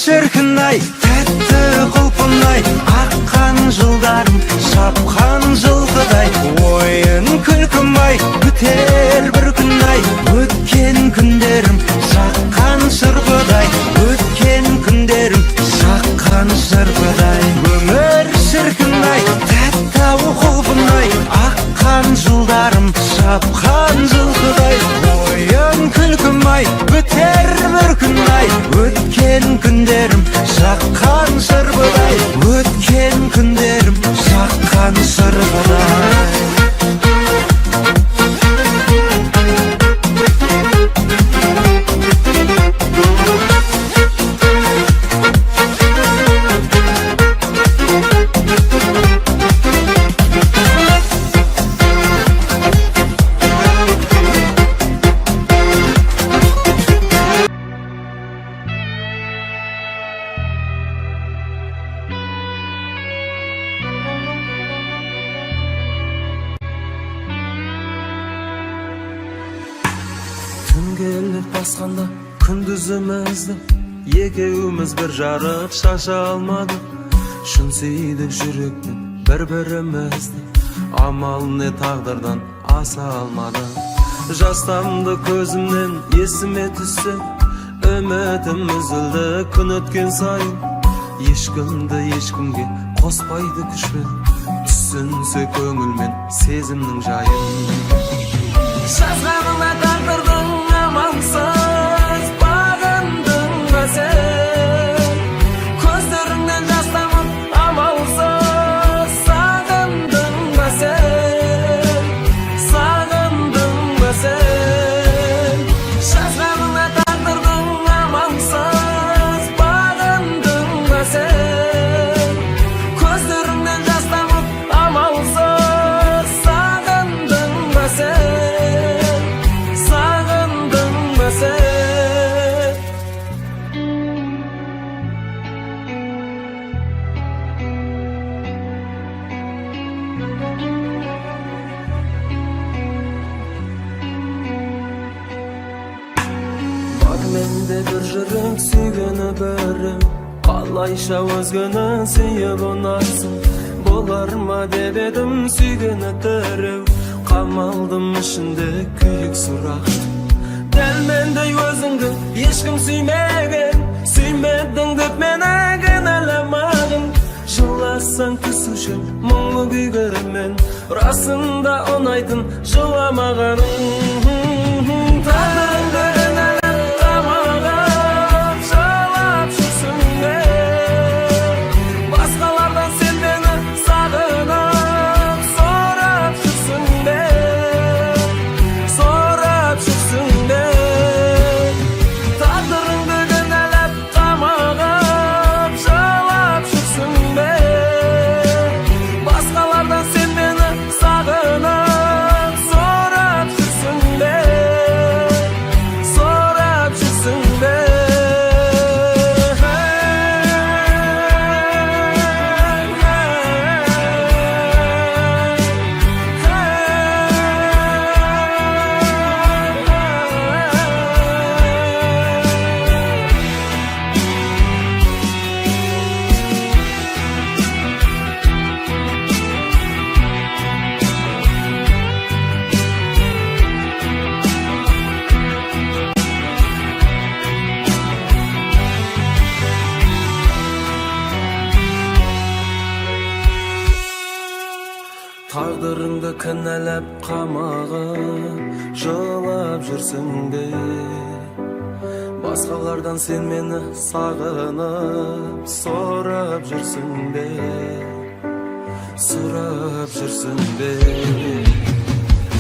шіркін-ай, тәтті құлпын-ай, аққан жылдар жылдарым шапқан жылқыдай ойын күлкім ай бітер бір күн ай өткен күндерім жаққан шырпыдай өткен күндерім жаққан шырпыдай өмір шіркін ай тәтті құлпын ай аққан жылдарым шапқан жылқыдай ойын күлкім ай бітер бір күн ай өткен күндерім жаққан шырпыдай өткен күндерім жаққан шырпыдай Түн келіп басқанда күндізімізді екеуміз бір жарып шаша алмадық шын сүйдік жүректен бір-бірімізді амал не тағдырдан аса алмадық жастамды көзімнен есіме түссе үмітім үзілді күн өткен сайын ешкімді ешкімге қоспайды күшпен түсінсе көңілмен сезімнің жайын жазғаныңа тағдырдың амалсыз бағындың ба сен көздеріңнен жас тамып амалсыз сағындың ба сен жазғаныңа тағдырдың амалсыз бағындың ба сен көздеріңнен жас тамып амалсыз сағындың ба сен менде бір жүрек сүйгені бірім қалайша өзгені сүйіп ұнарсың болар ма деп едім сүйгені тіреу қамалдым ішінде күйік сұрақ дәл мендей өзіңді ешкім сүймеген сүймедің деп мені кінәламағын жыласаң түсуші мұңлы күйгермен расында ұнайтын жыламағаның тағдырыңды кінәлап қамағып жылап жүрсің бе басқалардан сен мені сағынып сұрап жүрсің бе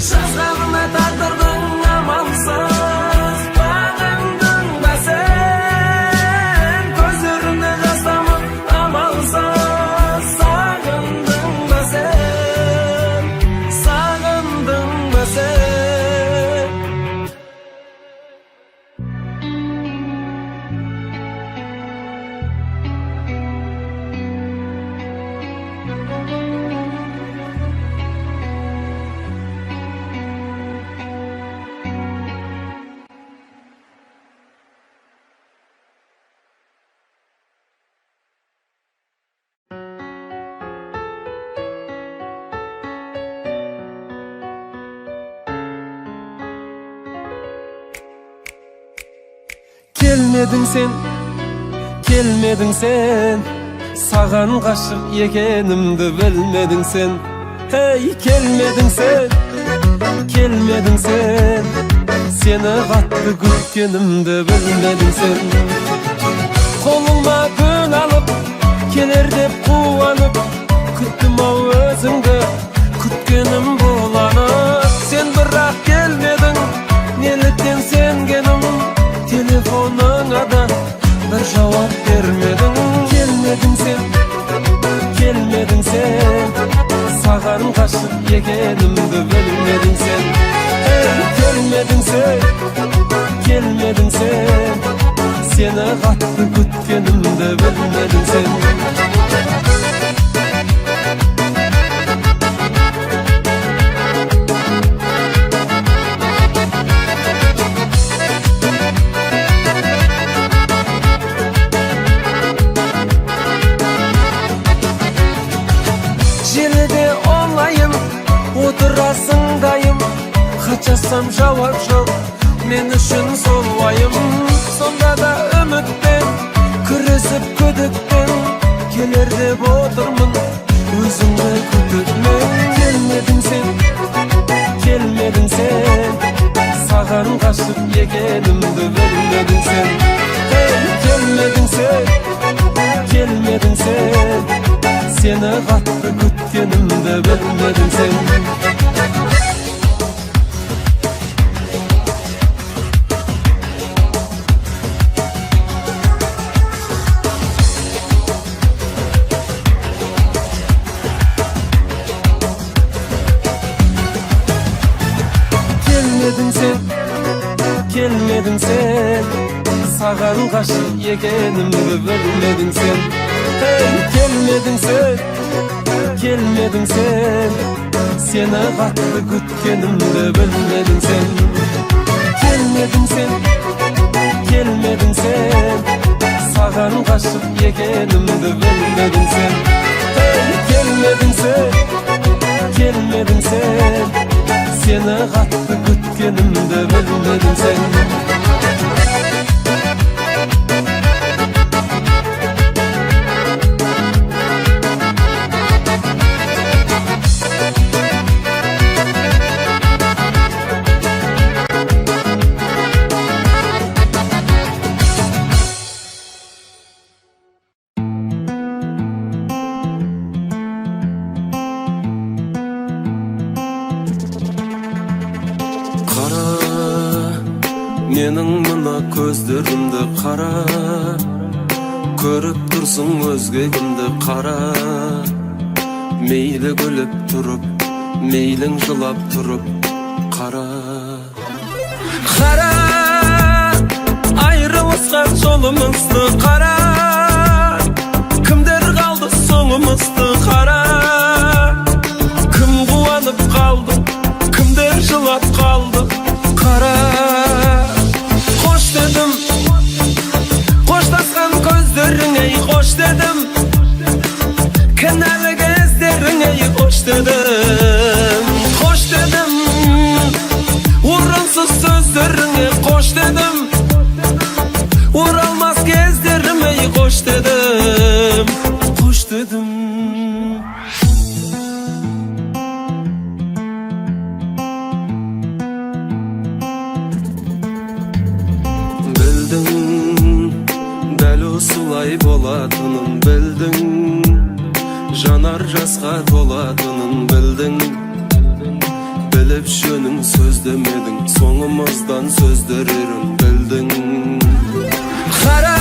жазғаныңа тағдырдың амалсыз бағындың ба сен көздеріңнен жас тамып амалсыз сағындың ба сен Gelmedin sen, gelmedin sen. Sağan kaşık yegenimdi bilmedin sen. Hey gelmedin sen, gelmedin sen. Seni kattı gütkenimdi bilmedin sen. Koluma gül alıp gelir dep kuvanıp küttüm o özüngü kütkenim bulanıp. Sen bırak gelmedin, nelikten sen genim. Telefonuna da bir cevap vermedin. Gelmedin sen, gelmedin sen. Sağan kaşık yegenimdi bilmedin sen. Hey gelmedin sen, gelmedin sen. Seni kattı gütkenimdi bilmedin sen. Jelide olayım, oturasındayım. Kaçasam cevap yok, men üçün solvayım. Sonda da ümitten, kırısıp küdükten gelir dep oturmun, özümde kütükmen. Gelmedin sen, gelmedin sen. Sağan kaşık yegenimdi bilmedin sen. Hey gelmedin sen, gelmedin sen. Seni kattı gütkenimdi bilmedin sen. Gelmedin sen, gelmedin sen. Sağan kaşık yegenimdi bilmedin sen. Hey gelmedin sen, gelmedin sen. Seni kattı gütkenimdi bilmedin sen. Gelmedin sen, gelmedin sen. Sağan kaşık yegenimdi bilmedin sen. Hey gelmedin sen, gelmedin sen. Seni kattı gütkenimdi bilmedin sen. Mening mına gözlerimde qara, körüp tursun özgegimde qara. Meyli gülüp turup, meylin жылап turup qara. Qara, ayrılışkan jolumuzdu qara. Kimder qaldı soňumuzdu qara. Kim quvanyp qaldı, kimder жылап qaldı qara. Dedim, koştaskan gözlerine hoş dedim. Kenarlı gözlerine hoş dedim. Hoş dedim, uğransız sözlerine hoş dedim. Uğralmaz gözlerime hoş dedim. Hoş dedim. Sulay boladının bildin, janar jasqa toladının bildin. Bilip şönün söz demedin, soňumuzdan söz dererin bildin. Qara,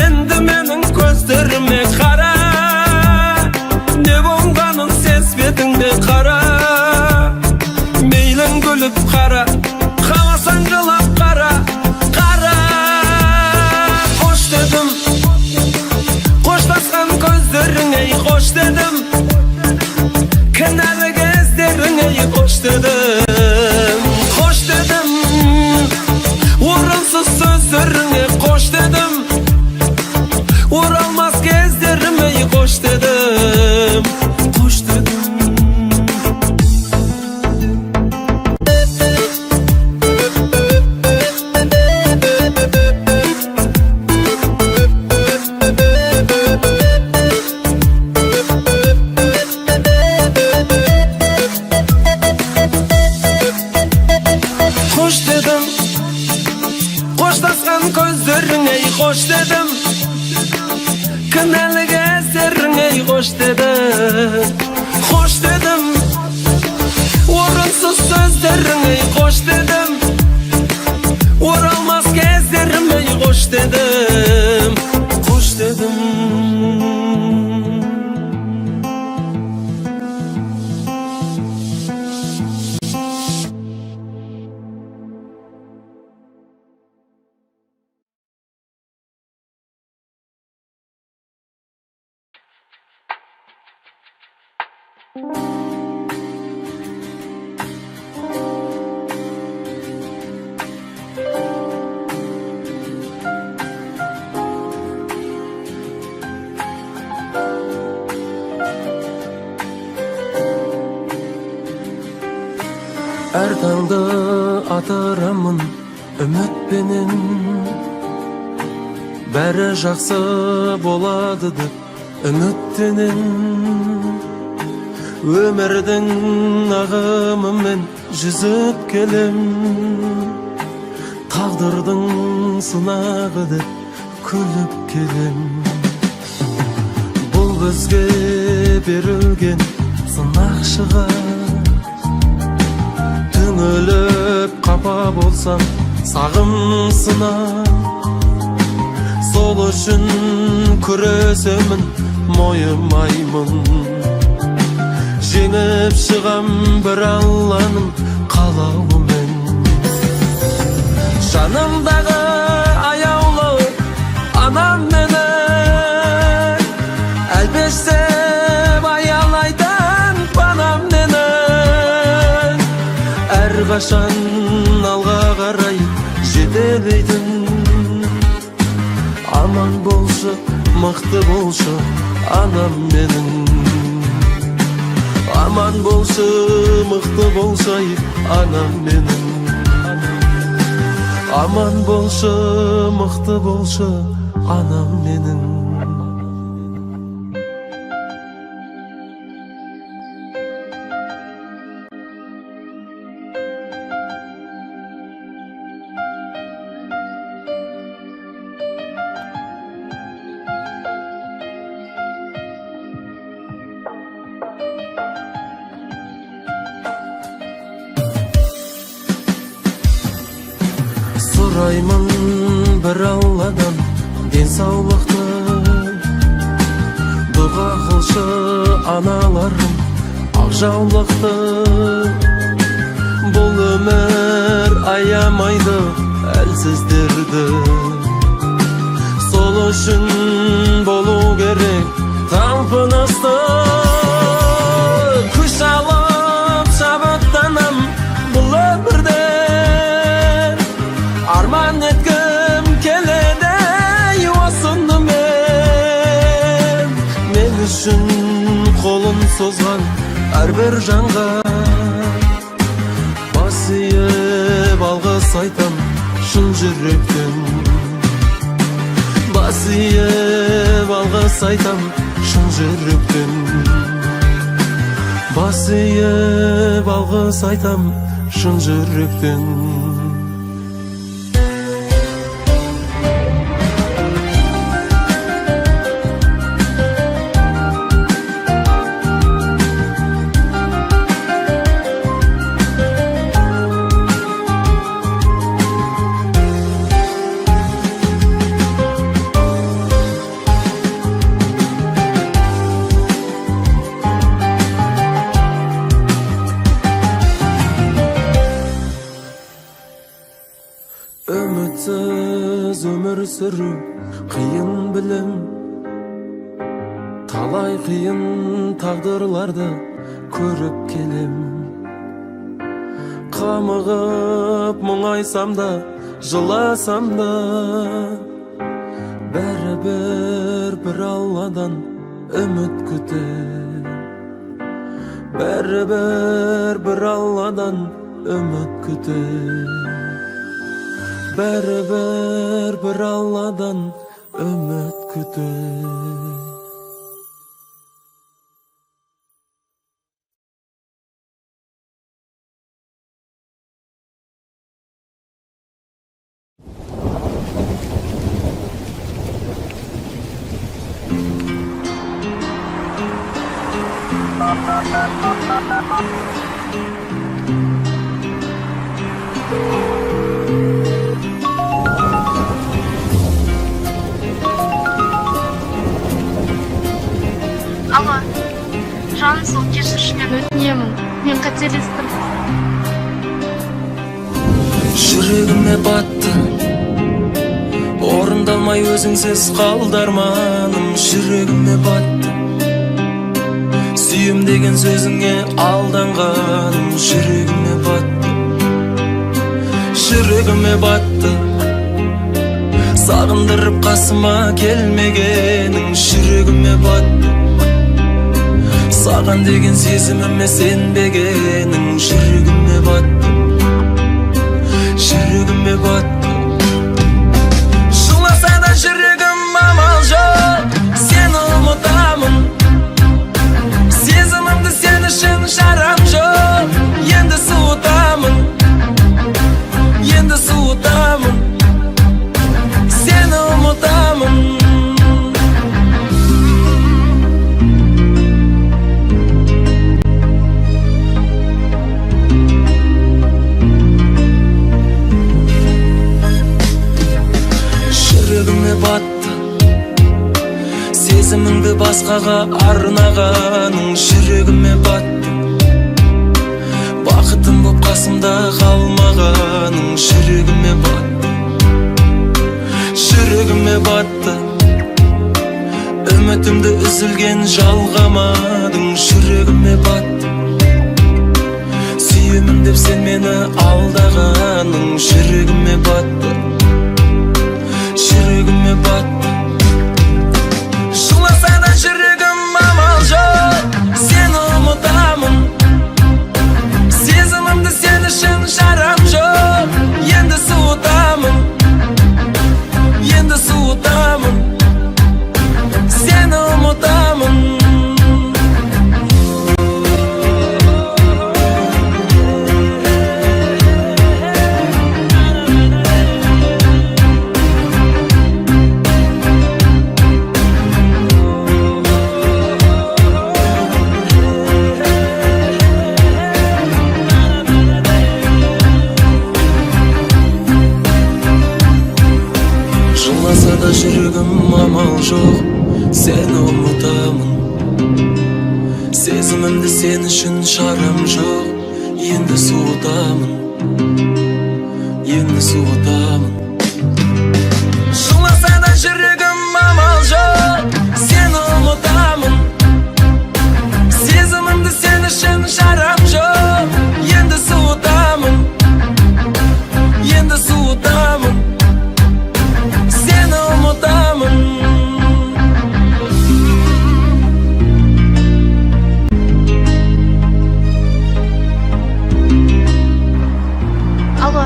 endi menin gözlerime qara. Ne bolganyn sesbedingde qara. Meylin gülüp qara, qamasan жылап qara. Koştaskan gözlerine hoş dedim. Kenarlı gözlerine hoş dedim. Hoş dedim, uğransız sözlerine hoş dedim. Uğralmaz gözlerime hoş dedim. Hoş dedim. Әр таңды атырамын үмітпенен, бәрі жақсы болады деп үміттенен. Өмірдің ағымымен жүзіп келем, тағдырдың сынағы деп күліп келем. Бұл бізге берілген сынақ шығар, түңіліп қапа болсам сағымсынам. Сол үшін күресемін, мойымаймын. Жеңіп шығам бір Алланың қалауымен. Жанымдағы аяулы анам мені әлпештеп аялайтын панам мені. Әрқашан алға қарай жетелейтін. Аман болшы, мықты болшы анам менің. Аман болшы, мықты болшы анам менің. Аман болшы, мықты болшы анам менің. Сұраймын бір Алладан денсаулықты, дұға қылшы аналарым ақ жаулықты. Бұл өмір аямайды әлсіздерді, сол үшін болу керек талпынысты. Күш алып шабыттанам бұл өмірде, арман еткім келеді осыны мен. Мен үшін қолын созған әрбір жанға бас иіп алғыс айтам шын жүректен. Бас иіп алғыс айтам шын жүректен. Бас иіп алғыс айтам шын жүректен. Үмітсіз өмір сүру қиын білем, талай қиын тағдырларды көріп келем. Қамығып мұңайсам да, жыласам да, бәрібір бір Алладан үміт күтем. Бәрібір бір Алладан үміт күтем. Бәрібір бір Алладан үміт күтем. Алло, Жансыл, кешіршімен өтінемін, мен қателестім. Жүрегіме батты, орындалмай өзіңсіз қалды арманым. Жүрегіме батты, Sүйüm деген сөзіңе алданғаным жүрегіме батты, жүрегіме батты. Сағындырып қасыма келмегенің жүрегіме батты. Саған деген сезіміме сенбегенің жүрегіме батты, жүрегіме батты. Жыласа да жүрегім амал жоқ, сені ұмытамын. Сезімімді сен үшін жарам жоқ, енді суытамын, енді суытамын, сені ұмытамын. Жүрегіме батты, сезіміңді басқаға арнағаның жүрегіме батты. Бақытым боп қасымда қалмағаның жүрегіме батты, жүрегіме батты. Үмітімді үзілген жалғамадың жүрегіме батты. Сүйемін деп сен мені алдағаның жүрегіме батты, жүрегіме батты. Жыласа да жүрегім амал жоқ, сені ұмытамын. Сезімімді сен үшін жарам жоқ, енді суытамын, енді суытамын, сені ұмытамын. Жыласа да жүрегім амал жоқ, сені ұмытамын. Сезімімді сен үшін шарам жоқ, енді суытамын, енді суытамын. Жыласа да жүрегім амал жоқ, сені ұмытамын. Сезімімді сен үшін шарам жоқ, енді суытамын, енді суытамын, сені ұмытамын. Алло.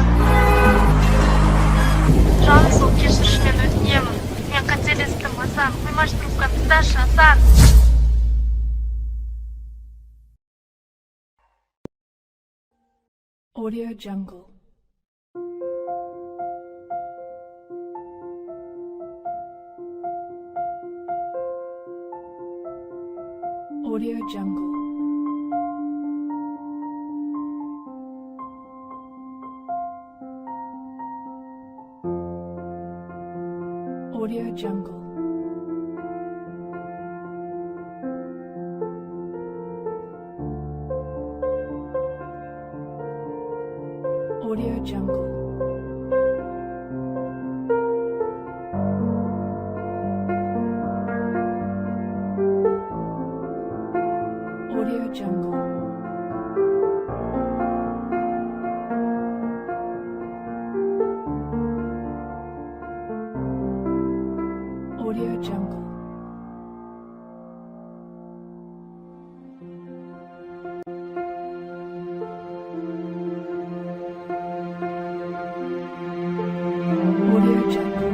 Жансыл, кешірші, мен өтінемін. Мен қателестім, Асан. Қоймаш трубканы тасташы, Асан. Audio Jungle. Audio Jungle. Audio Jungle. Audio Jungle. Audio Jungle. Audio Jungle. Audio Jungle.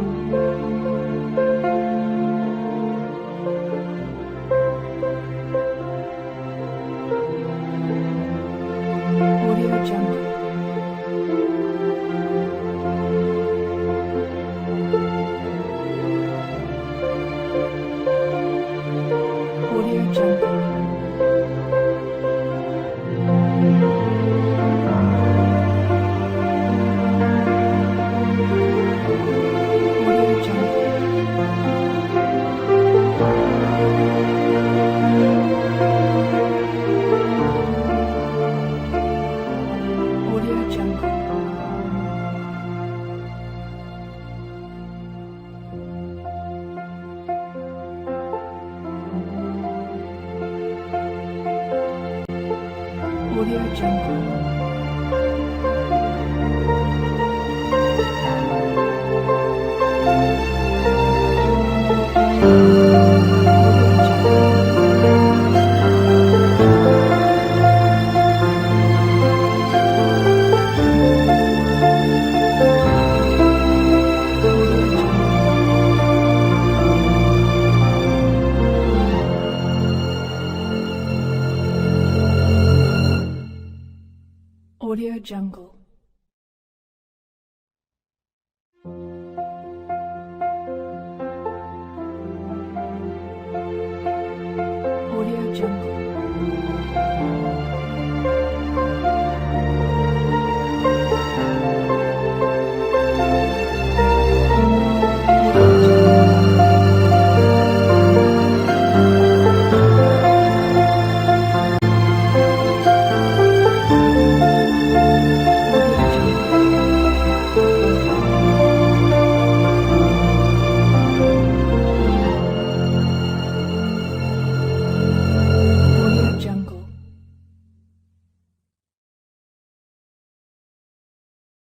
Audio Jungle. Audio Jungle. Audio Jungle.